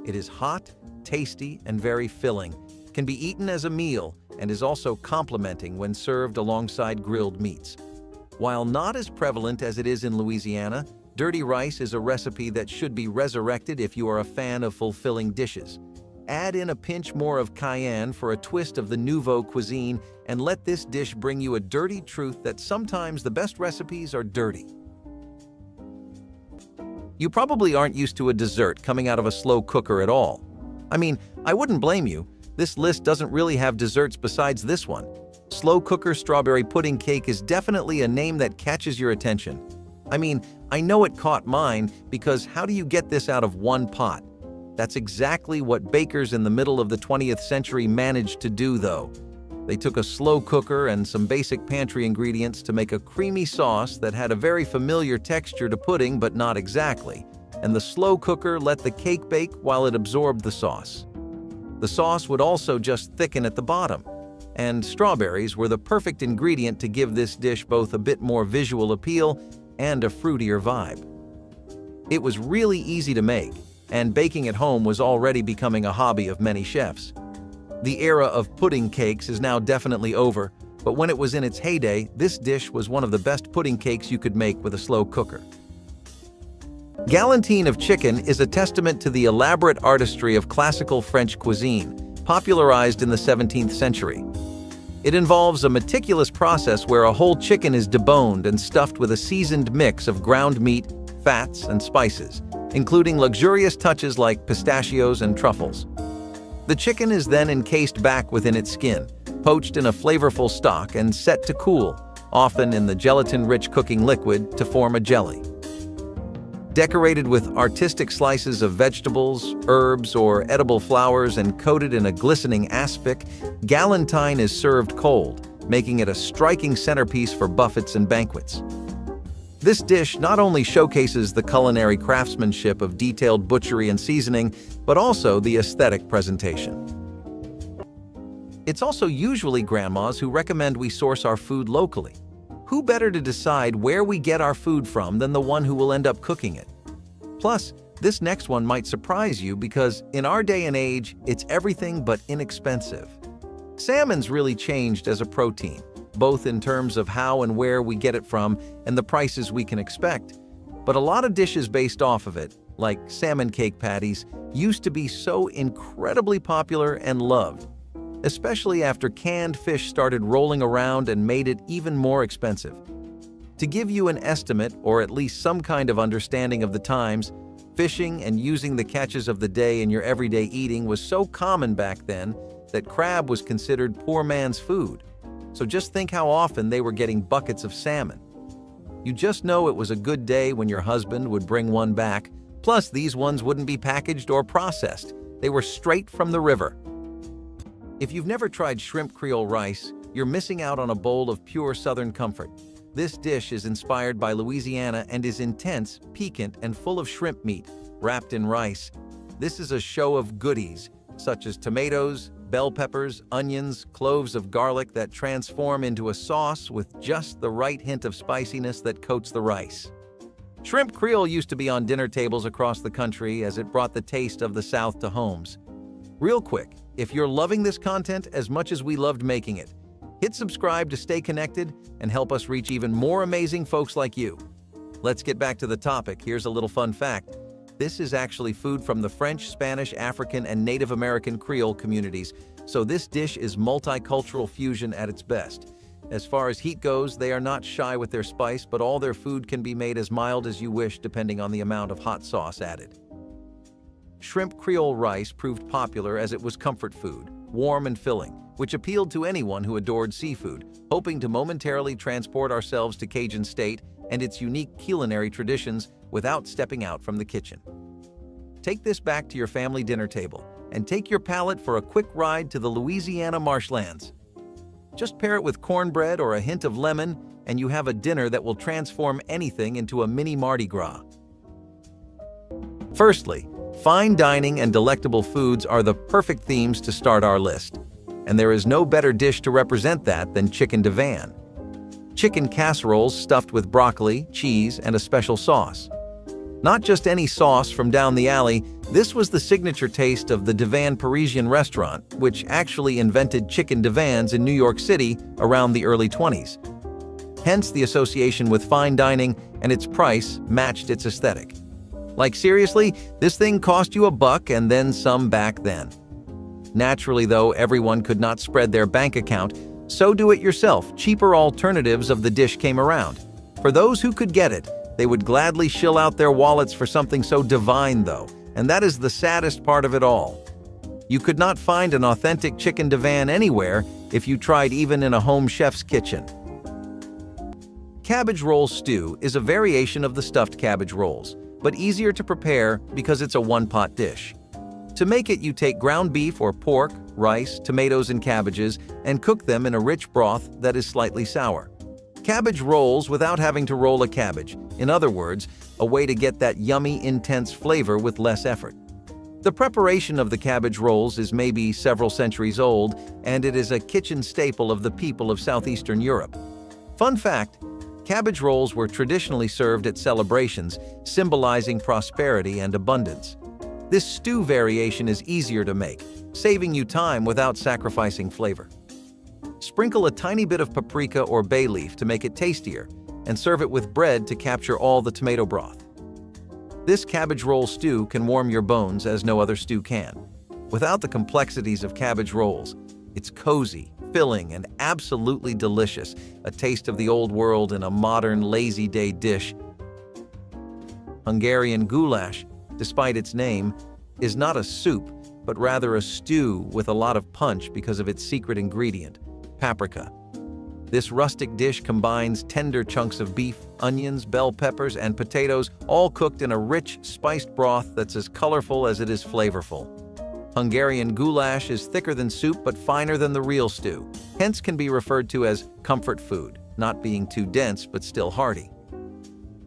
[SPEAKER 1] It is hot, tasty, and very filling, can be eaten as a meal, and is also complimenting when served alongside grilled meats. While not as prevalent as it is in Louisiana, dirty rice is a recipe that should be resurrected if you are a fan of fulfilling dishes. Add in a pinch more of cayenne for a twist of the nouveau cuisine, and let this dish bring you a dirty truth that sometimes the best recipes are dirty. You probably aren't used to a dessert coming out of a slow cooker at all. I mean, I wouldn't blame you. This list doesn't really have desserts besides this one. Slow cooker strawberry pudding cake is definitely a name that catches your attention. I mean, I know it caught mine because how do you get this out of one pot? That's exactly what bakers in the middle of the 20th century managed to do, though. They took a slow cooker and some basic pantry ingredients to make a creamy sauce that had a very familiar texture to pudding, but not exactly, and the slow cooker let the cake bake while it absorbed the sauce. The sauce would also just thicken at the bottom, and strawberries were the perfect ingredient to give this dish both a bit more visual appeal and a fruitier vibe. It was really easy to make, and baking at home was already becoming a hobby of many chefs. The era of pudding cakes is now definitely over, but when it was in its heyday, this dish was one of the best pudding cakes you could make with a slow cooker. Galantine of chicken is a testament to the elaborate artistry of classical French cuisine, popularized in the 17th century. It involves a meticulous process where a whole chicken is deboned and stuffed with a seasoned mix of ground meat, fats, and spices, including luxurious touches like pistachios and truffles. The chicken is then encased back within its skin, poached in a flavorful stock and set to cool, often in the gelatin-rich cooking liquid, to form a jelly. Decorated with artistic slices of vegetables, herbs, or edible flowers and coated in a glistening aspic, galantine is served cold, making it a striking centerpiece for buffets and banquets. This dish not only showcases the culinary craftsmanship of detailed butchery and seasoning, but also the aesthetic presentation. It's also usually grandmas who recommend we source our food locally. Who better to decide where we get our food from than the one who will end up cooking it? Plus, this next one might surprise you because in our day and age, it's everything but inexpensive. Salmon's really changed as a protein, both in terms of how and where we get it from and the prices we can expect. But a lot of dishes based off of it, like salmon cake patties, used to be so incredibly popular and loved, especially after canned fish started rolling around and made it even more expensive. To give you an estimate, or at least some kind of understanding of the times, Fishing and using the catches of the day in your everyday eating was so common back then that crab was considered poor man's food. So just think how often they were getting buckets of salmon. You just know it was a good day when your husband would bring one back. Plus, these ones wouldn't be packaged or processed. They were straight from the river. If you've never tried shrimp Creole rice, you're missing out on a bowl of pure Southern comfort. This dish is inspired by Louisiana and is intense, piquant, and full of shrimp meat, wrapped in rice. This is a show of goodies, such as tomatoes, bell peppers, onions, cloves of garlic that transform into a sauce with just the right hint of spiciness that coats the rice. Shrimp Creole used to be on dinner tables across the country as it brought the taste of the South to homes. Real quick, if you're loving this content as much as we loved making it, hit subscribe to stay connected and help us reach even more amazing folks like you. Let's get back to the topic. Here's a little fun fact. This is actually food from the French, Spanish, African, and Native American Creole communities, so this dish is multicultural fusion at its best. As far as heat goes, they are not shy with their spice, but all their food can be made as mild as you wish depending on the amount of hot sauce added. Shrimp Creole rice proved popular as it was comfort food, warm and filling, which appealed to anyone who adored seafood, hoping to momentarily transport ourselves to Cajun state and its unique culinary traditions without stepping out from the kitchen. Take this back to your family dinner table and take your palate for a quick ride to the Louisiana marshlands. Just pair it with cornbread or a hint of lemon, and you have a dinner that will transform anything into a mini Mardi Gras. Firstly, fine dining and delectable foods are the perfect themes to start our list, and there is no better dish to represent that than chicken divan. Chicken casseroles stuffed with broccoli, cheese, and a special sauce. Not just any sauce from down the alley, this was the signature taste of the Divan Parisian restaurant, which actually invented chicken divans in New York City around the early 20s. Hence the association with fine dining, and its price matched its aesthetic. Like seriously, this thing cost you $1 and then some back then. Naturally though, everyone could not spread their bank account, so do-it-yourself, cheaper alternatives of the dish came around. For those who could get it, they would gladly shill out their wallets for something so divine though, and that is the saddest part of it all. You could not find an authentic chicken divan anywhere if you tried even in a home chef's kitchen. Cabbage roll stew is a variation of the stuffed cabbage rolls, but easier to prepare because it's a one-pot dish. To make it, you take ground beef or pork, rice, tomatoes, and cabbages and cook them in a rich broth that is slightly sour. Cabbage rolls without having to roll a cabbage. In other words, a way to get that yummy, intense flavor with less effort. The preparation of the cabbage rolls is maybe several centuries old, and it is a kitchen staple of the people of southeastern Europe. Fun fact, cabbage rolls were traditionally served at celebrations, symbolizing prosperity and abundance. This stew variation is easier to make, saving you time without sacrificing flavor. Sprinkle a tiny bit of paprika or bay leaf to make it tastier, and serve it with bread to capture all the tomato broth. This cabbage roll stew can warm your bones as no other stew can. Without the complexities of cabbage rolls, it's cozy, filling, and absolutely delicious, a taste of the old world in a modern, lazy day dish. Hungarian goulash, despite its name, is not a soup, but rather a stew with a lot of punch because of its secret ingredient, paprika. This rustic dish combines tender chunks of beef, onions, bell peppers, and potatoes, all cooked in a rich, spiced broth that's as colorful as it is flavorful. Hungarian goulash is thicker than soup but finer than the real stew, hence can be referred to as comfort food, not being too dense but still hearty.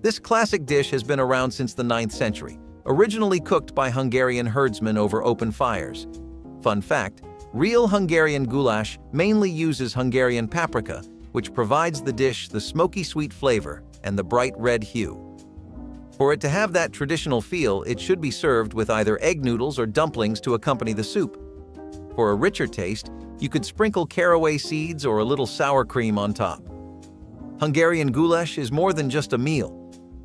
[SPEAKER 1] This classic dish has been around since the 9th century, originally cooked by Hungarian herdsmen over open fires. Fun fact, real Hungarian goulash mainly uses Hungarian paprika, which provides the dish the smoky sweet flavor and the bright red hue. For it to have that traditional feel, it should be served with either egg noodles or dumplings to accompany the soup. For a richer taste, you could sprinkle caraway seeds or a little sour cream on top. Hungarian goulash is more than just a meal.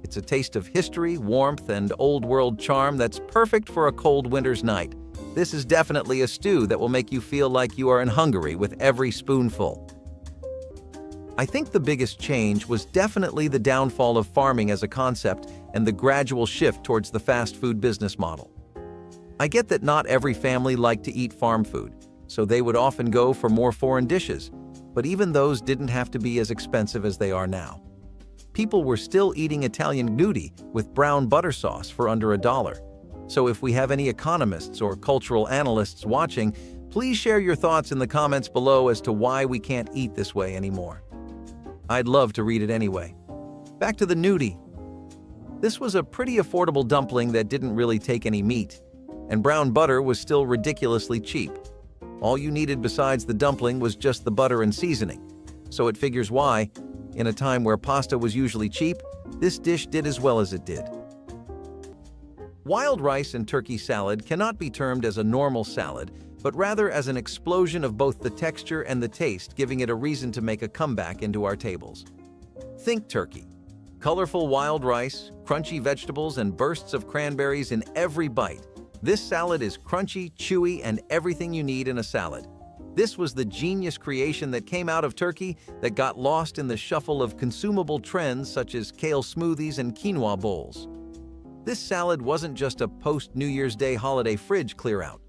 [SPEAKER 1] It's a taste of history, warmth, and old-world charm that's perfect for a cold winter's night. This is definitely a stew that will make you feel like you are in Hungary with every spoonful. I think the biggest change was definitely the downfall of farming as a concept and the gradual shift towards the fast food business model. I get that not every family liked to eat farm food, so they would often go for more foreign dishes, but even those didn't have to be as expensive as they are now. People were still eating Italian gnudi with brown butter sauce for under $1. So if we have any economists or cultural analysts watching, please share your thoughts in the comments below as to why we can't eat this way anymore. I'd love to read it anyway. Back to the gnudi. This was a pretty affordable dumpling that didn't really take any meat, and brown butter was still ridiculously cheap. All you needed besides the dumpling was just the butter and seasoning. So it figures why, in a time where pasta was usually cheap, this dish did as well as it did. Wild rice and turkey salad cannot be termed as a normal salad, but rather as an explosion of both the texture and the taste, giving it a reason to make a comeback into our tables. Think turkey. Colorful wild rice, crunchy vegetables, and bursts of cranberries in every bite. This salad is crunchy, chewy, and everything you need in a salad. This was the genius creation that came out of Turkey that got lost in the shuffle of consumable trends such as kale smoothies and quinoa bowls. This salad wasn't just a post-New Year's Day holiday fridge clear-out.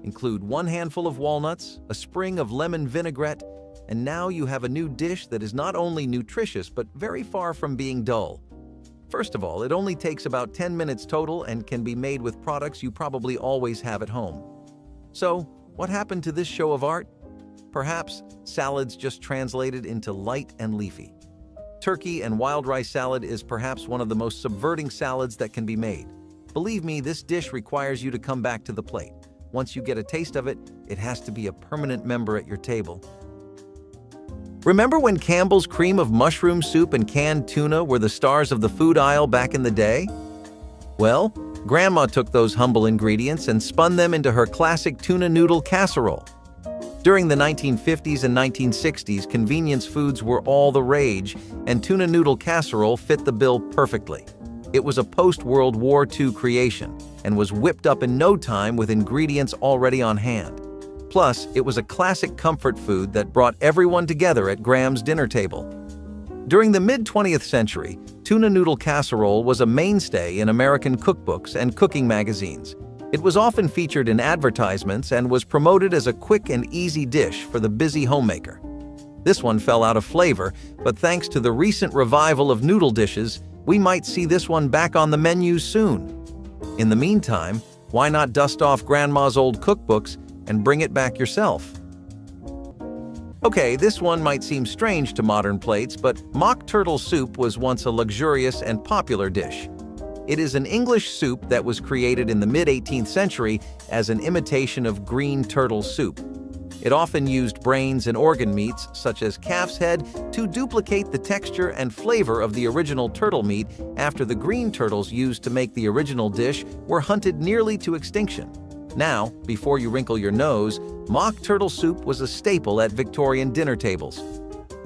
[SPEAKER 1] Include 1 handful of walnuts, a sprig of lemon vinaigrette, and now you have a new dish that is not only nutritious but very far from being dull. First of all, it only takes about 10 minutes total and can be made with products you probably always have at home. So, what happened to this show of art? Perhaps salads just translated into light and leafy. Turkey and wild rice salad is perhaps one of the most subverting salads that can be made. Believe me, this dish requires you to come back to the plate. Once you get a taste of it, it has to be a permanent member at your table. Remember when Campbell's cream of mushroom soup and canned tuna were the stars of the food aisle back in the day? Well, Grandma took those humble ingredients and spun them into her classic tuna noodle casserole. During the 1950s and 1960s, convenience foods were all the rage, and tuna noodle casserole fit the bill perfectly. It was a post-World War II creation and was whipped up in no time with ingredients already on hand. Plus, it was a classic comfort food that brought everyone together at Graham's dinner table. During the mid-20th century, tuna noodle casserole was a mainstay in American cookbooks and cooking magazines. It was often featured in advertisements and was promoted as a quick and easy dish for the busy homemaker. This one fell out of flavor, but thanks to the recent revival of noodle dishes, we might see this one back on the menu soon. In the meantime, why not dust off Grandma's old cookbooks and bring it back yourself? Okay, this one might seem strange to modern plates, but mock turtle soup was once a luxurious and popular dish. It is an English soup that was created in the mid-18th century as an imitation of green turtle soup. It often used brains and organ meats, such as calf's head, to duplicate the texture and flavor of the original turtle meat after the green turtles used to make the original dish were hunted nearly to extinction. Now, before you wrinkle your nose, mock turtle soup was a staple at Victorian dinner tables.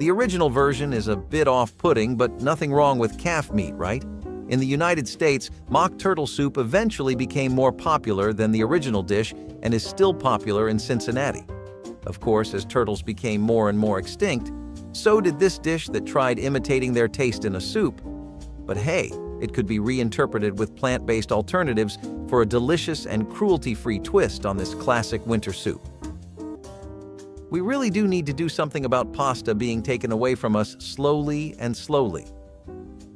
[SPEAKER 1] The original version is a bit off-putting, but nothing wrong with calf meat, right? In the United States, mock turtle soup eventually became more popular than the original dish and is still popular in Cincinnati. Of course, as turtles became more and more extinct, so did this dish that tried imitating their taste in a soup. But hey, it could be reinterpreted with plant-based alternatives for a delicious and cruelty-free twist on this classic winter soup. We really do need to do something about pasta being taken away from us slowly and slowly.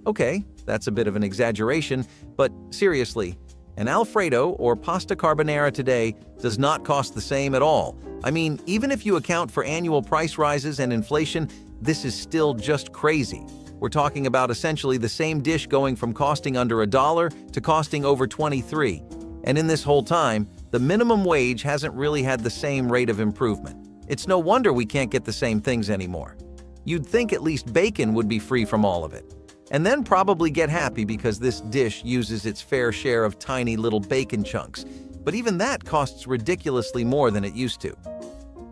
[SPEAKER 1] Okay, that's a bit of an exaggeration, but seriously, an Alfredo or pasta carbonara today does not cost the same at all. I mean, even if you account for annual price rises and inflation, this is still just crazy. We're talking about essentially the same dish going from costing under $1 to costing over $23. And in this whole time, the minimum wage hasn't really had the same rate of improvement. It's no wonder we can't get the same things anymore. You'd think at least bacon would be free from all of it. And then probably get happy because this dish uses its fair share of tiny little bacon chunks. But even that costs ridiculously more than it used to.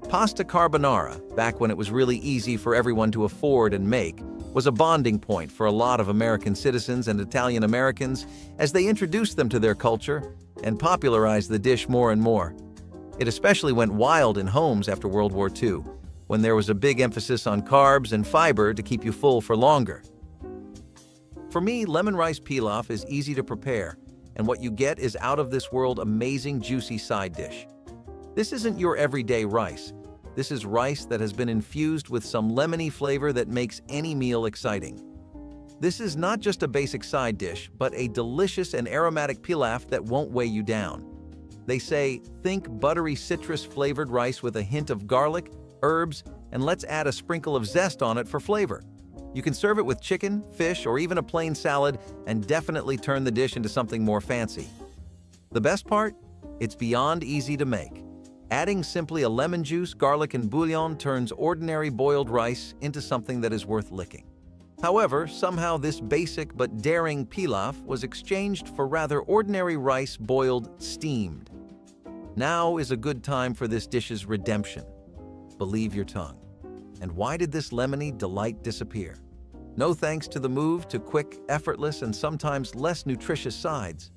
[SPEAKER 1] Pasta carbonara, back when it was really easy for everyone to afford and make, was a bonding point for a lot of American citizens and Italian Americans as they introduced them to their culture and popularized the dish more and more. It especially went wild in homes after World War II, when there was a big emphasis on carbs and fiber to keep you full for longer. For me, lemon rice pilaf is easy to prepare, and what you get is out-of-this-world amazing juicy side dish. This isn't your everyday rice. This is rice that has been infused with some lemony flavor that makes any meal exciting. This is not just a basic side dish, but a delicious and aromatic pilaf that won't weigh you down. They say, think buttery citrus-flavored rice with a hint of garlic, herbs, and let's add a sprinkle of zest on it for flavor. You can serve it with chicken, fish, or even a plain salad, and definitely turn the dish into something more fancy. The best part? It's beyond easy to make. Adding simply a lemon juice, garlic, and bouillon turns ordinary boiled rice into something that is worth licking. However, somehow this basic but daring pilaf was exchanged for rather ordinary rice boiled steamed. Now is a good time for this dish's redemption. Believe your tongue. And why did this lemony delight disappear? No thanks to the move to quick, effortless, and sometimes less nutritious sides.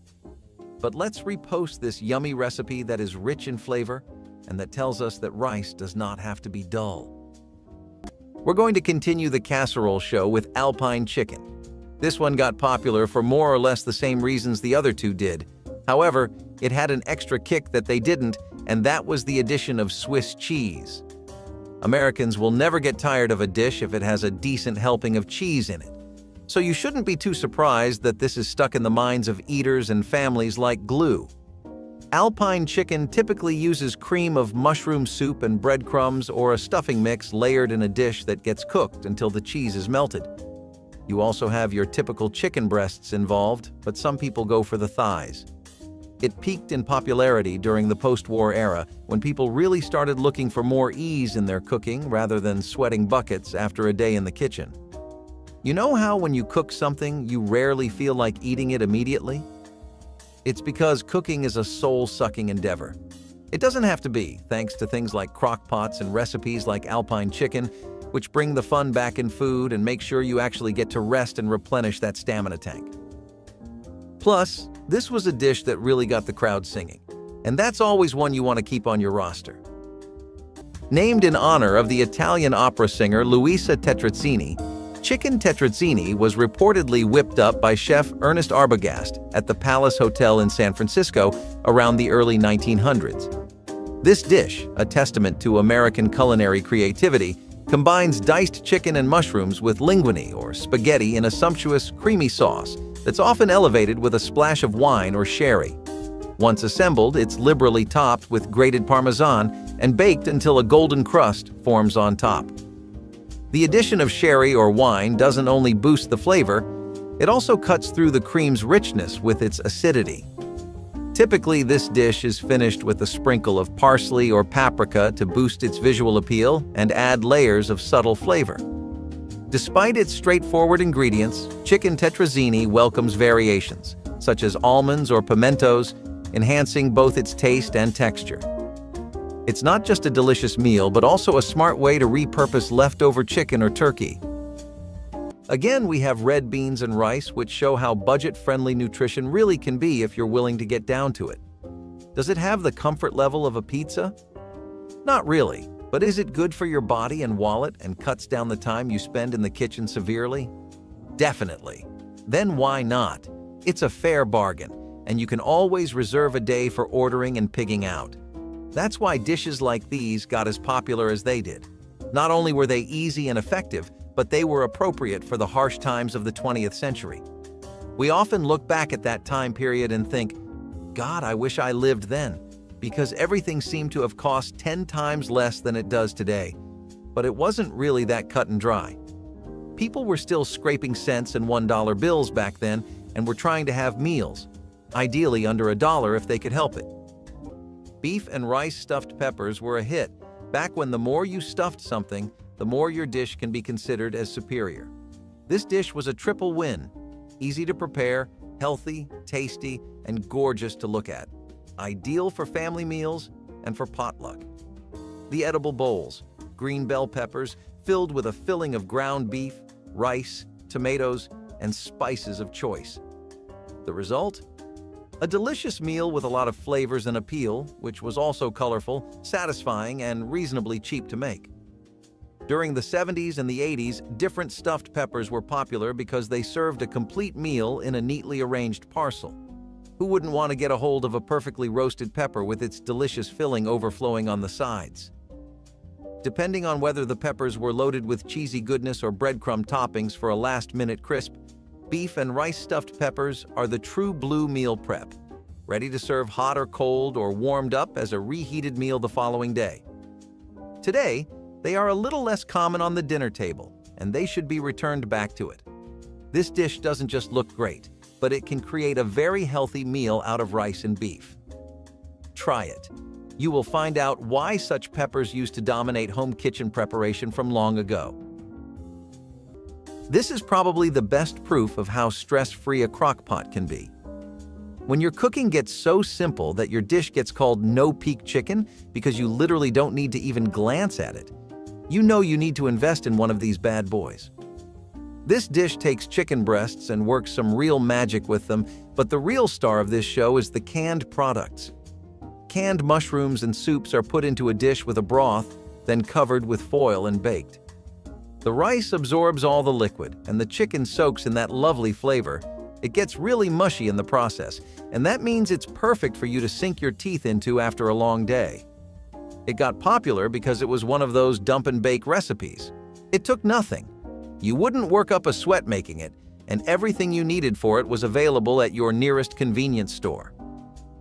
[SPEAKER 1] But let's repost this yummy recipe that is rich in flavor and that tells us that rice does not have to be dull. We're going to continue the casserole show with alpine chicken. This one got popular for more or less the same reasons the other two did. However, it had an extra kick that they didn't, and that was the addition of Swiss cheese. Americans will never get tired of a dish if it has a decent helping of cheese in it. So you shouldn't be too surprised that this is stuck in the minds of eaters and families like glue. Alpine chicken typically uses cream of mushroom soup and breadcrumbs or a stuffing mix layered in a dish that gets cooked until the cheese is melted. You also have your typical chicken breasts involved, but some people go for the thighs. It peaked in popularity during the post-war era when people really started looking for more ease in their cooking rather than sweating buckets after a day in the kitchen. You know how when you cook something, you rarely feel like eating it immediately? It's because cooking is a soul-sucking endeavor. It doesn't have to be, thanks to things like crock pots and recipes like alpine chicken, which bring the fun back in food and make sure you actually get to rest and replenish that stamina tank. Plus, this was a dish that really got the crowd singing, and that's always one you want to keep on your roster. Named in honor of the Italian opera singer Luisa Tetrazzini, chicken tetrazzini was reportedly whipped up by chef Ernest Arbogast at the Palace Hotel in San Francisco around the early 1900s. This dish, a testament to American culinary creativity, combines diced chicken and mushrooms with linguine or spaghetti in a sumptuous, creamy sauce that's often elevated with a splash of wine or sherry. Once assembled, it's liberally topped with grated Parmesan and baked until a golden crust forms on top. The addition of sherry or wine doesn't only boost the flavor, it also cuts through the cream's richness with its acidity. Typically, this dish is finished with a sprinkle of parsley or paprika to boost its visual appeal and add layers of subtle flavor. Despite its straightforward ingredients, chicken tetrazzini welcomes variations, such as almonds or pimentos, enhancing both its taste and texture. It's not just a delicious meal, but also a smart way to repurpose leftover chicken or turkey. Again, we have red beans and rice, which show how budget-friendly nutrition really can be if you're willing to get down to it. Does it have the comfort level of a pizza? Not really, but is it good for your body and wallet and cuts down the time you spend in the kitchen severely? Definitely. Then why not? It's a fair bargain, and you can always reserve a day for ordering and pigging out. That's why dishes like these got as popular as they did. Not only were they easy and effective, but they were appropriate for the harsh times of the 20th century. We often look back at that time period and think, God, I wish I lived then, because everything seemed to have cost 10 times less than it does today. But it wasn't really that cut and dry. People were still scraping cents and $1 bills back then and were trying to have meals, ideally under $1 if they could help it. Beef and rice stuffed peppers were a hit, back when the more you stuffed something, the more your dish can be considered as superior. This dish was a triple win: easy to prepare, healthy, tasty, and gorgeous to look at. Ideal for family meals and for potluck. The edible bowls, green bell peppers filled with a filling of ground beef, rice, tomatoes, and spices of choice. The result? A delicious meal with a lot of flavors and appeal, which was also colorful, satisfying, and reasonably cheap to make. During the 70s and the 80s, different stuffed peppers were popular because they served a complete meal in a neatly arranged parcel. Who wouldn't want to get a hold of a perfectly roasted pepper with its delicious filling overflowing on the sides? Depending on whether the peppers were loaded with cheesy goodness or breadcrumb toppings for a last-minute crisp, beef and rice stuffed peppers are the true blue meal prep, ready to serve hot or cold or warmed up as a reheated meal the following day. Today, they are a little less common on the dinner table, and they should be returned back to it. This dish doesn't just look great, but it can create a very healthy meal out of rice and beef. Try it. You will find out why such peppers used to dominate home kitchen preparation from long ago. This is probably the best proof of how stress-free a crock-pot can be. When your cooking gets so simple that your dish gets called no-peak chicken because you literally don't need to even glance at it, you know you need to invest in one of these bad boys. This dish takes chicken breasts and works some real magic with them, but the real star of this show is the canned products. Canned mushrooms and soups are put into a dish with a broth, then covered with foil and baked. The rice absorbs all the liquid, and the chicken soaks in that lovely flavor. It gets really mushy in the process, and that means it's perfect for you to sink your teeth into after a long day. It got popular because it was one of those dump and bake recipes. It took nothing. You wouldn't work up a sweat making it, and everything you needed for it was available at your nearest convenience store.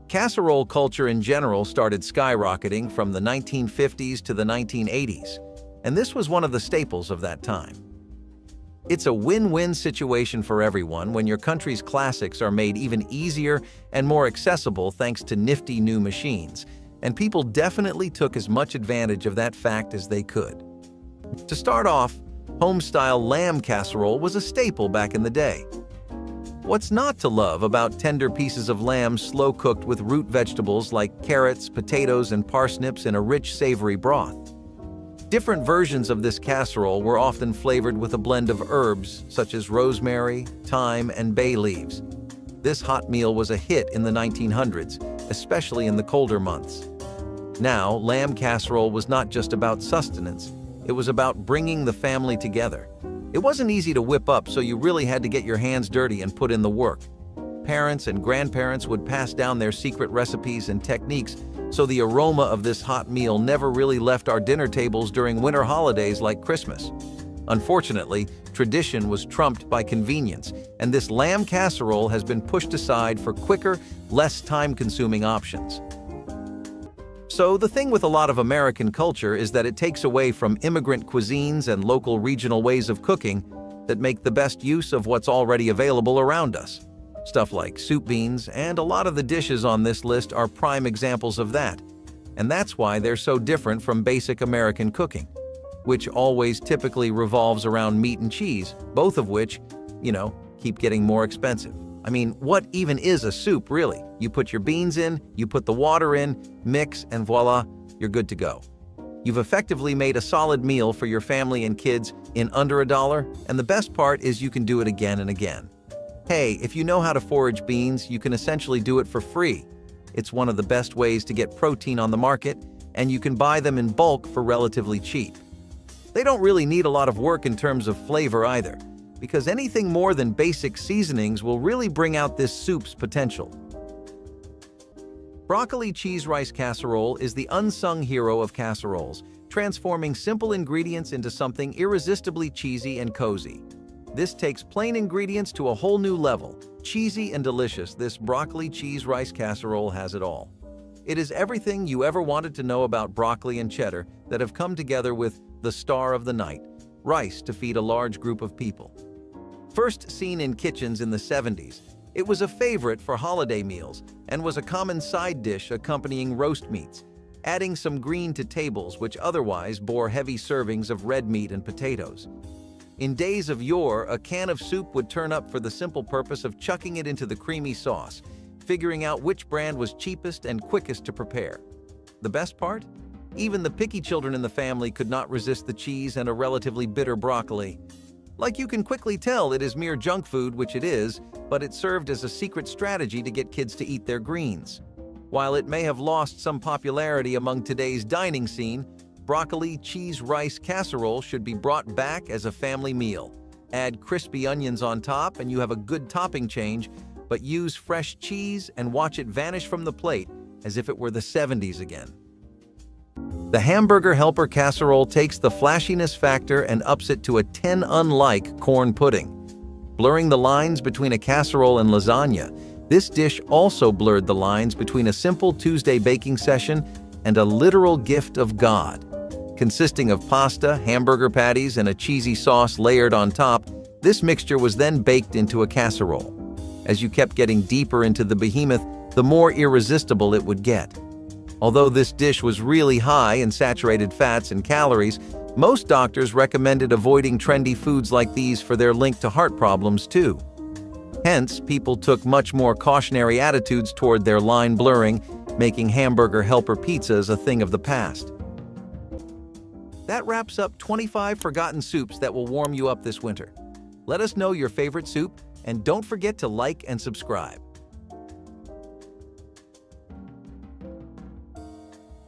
[SPEAKER 1] Casserole culture in general started skyrocketing from the 1950s to the 1980s, and this was one of the staples of that time. It's a win-win situation for everyone when your country's classics are made even easier and more accessible thanks to nifty new machines, and people definitely took as much advantage of that fact as they could. To start off, home-style lamb casserole was a staple back in the day. What's not to love about tender pieces of lamb slow-cooked with root vegetables like carrots, potatoes, and parsnips in a rich, savory broth? Different versions of this casserole were often flavored with a blend of herbs such as rosemary, thyme, and bay leaves. This hot meal was a hit in the 1900s, especially in the colder months. Now, lamb casserole was not just about sustenance, it was about bringing the family together. It wasn't easy to whip up, so you really had to get your hands dirty and put in the work. Parents and grandparents would pass down their secret recipes and techniques, so the aroma of this hot meal never really left our dinner tables during winter holidays like Christmas. Unfortunately, tradition was trumped by convenience, and this lamb casserole has been pushed aside for quicker, less time-consuming options. So the thing with a lot of American culture is that it takes away from immigrant cuisines and local regional ways of cooking that make the best use of what's already available around us. Stuff like soup beans and a lot of the dishes on this list are prime examples of that. And that's why they're so different from basic American cooking, which always typically revolves around meat and cheese, both of which, keep getting more expensive. I mean, what even is a soup, really? You put your beans in, you put the water in, mix, and voila, you're good to go. You've effectively made a solid meal for your family and kids in under $1, and the best part is you can do it again and again. Hey, if you know how to forage beans, you can essentially do it for free. It's one of the best ways to get protein on the market, and you can buy them in bulk for relatively cheap. They don't really need a lot of work in terms of flavor either, because anything more than basic seasonings will really bring out this soup's potential. Broccoli cheese rice casserole is the unsung hero of casseroles, transforming simple ingredients into something irresistibly cheesy and cozy. This takes plain ingredients to a whole new level. Cheesy and delicious, this broccoli cheese rice casserole has it all. It is everything you ever wanted to know about broccoli and cheddar that have come together with the star of the night, rice to feed a large group of people. First seen in kitchens in the 70s, it was a favorite for holiday meals and was a common side dish accompanying roast meats, adding some green to tables which otherwise bore heavy servings of red meat and potatoes. In days of yore, a can of soup would turn up for the simple purpose of chucking it into the creamy sauce, figuring out which brand was cheapest and quickest to prepare. The best part? Even the picky children in the family could not resist the cheese and a relatively bitter broccoli. Like you can quickly tell, it is mere junk food, which it is, but it served as a secret strategy to get kids to eat their greens. While it may have lost some popularity among today's dining scene, broccoli cheese rice casserole should be brought back as a family meal. Add crispy onions on top and you have a good topping change, but use fresh cheese and watch it vanish from the plate as if it were the 70s again. The hamburger helper casserole takes the flashiness factor and ups it to a 10 unlike corn pudding. Blurring the lines between a casserole and lasagna, this dish also blurred the lines between a simple Tuesday baking session and a literal gift of God. Consisting of pasta, hamburger patties, and a cheesy sauce layered on top, this mixture was then baked into a casserole. As you kept getting deeper into the behemoth, the more irresistible it would get. Although this dish was really high in saturated fats and calories, most doctors recommended avoiding trendy foods like these for their link to heart problems too. Hence, people took much more cautionary attitudes toward their line blurring, making hamburger helper pizzas a thing of the past. That wraps up 25 forgotten soups that will warm you up this winter. Let us know your favorite soup, and don't forget to like and subscribe.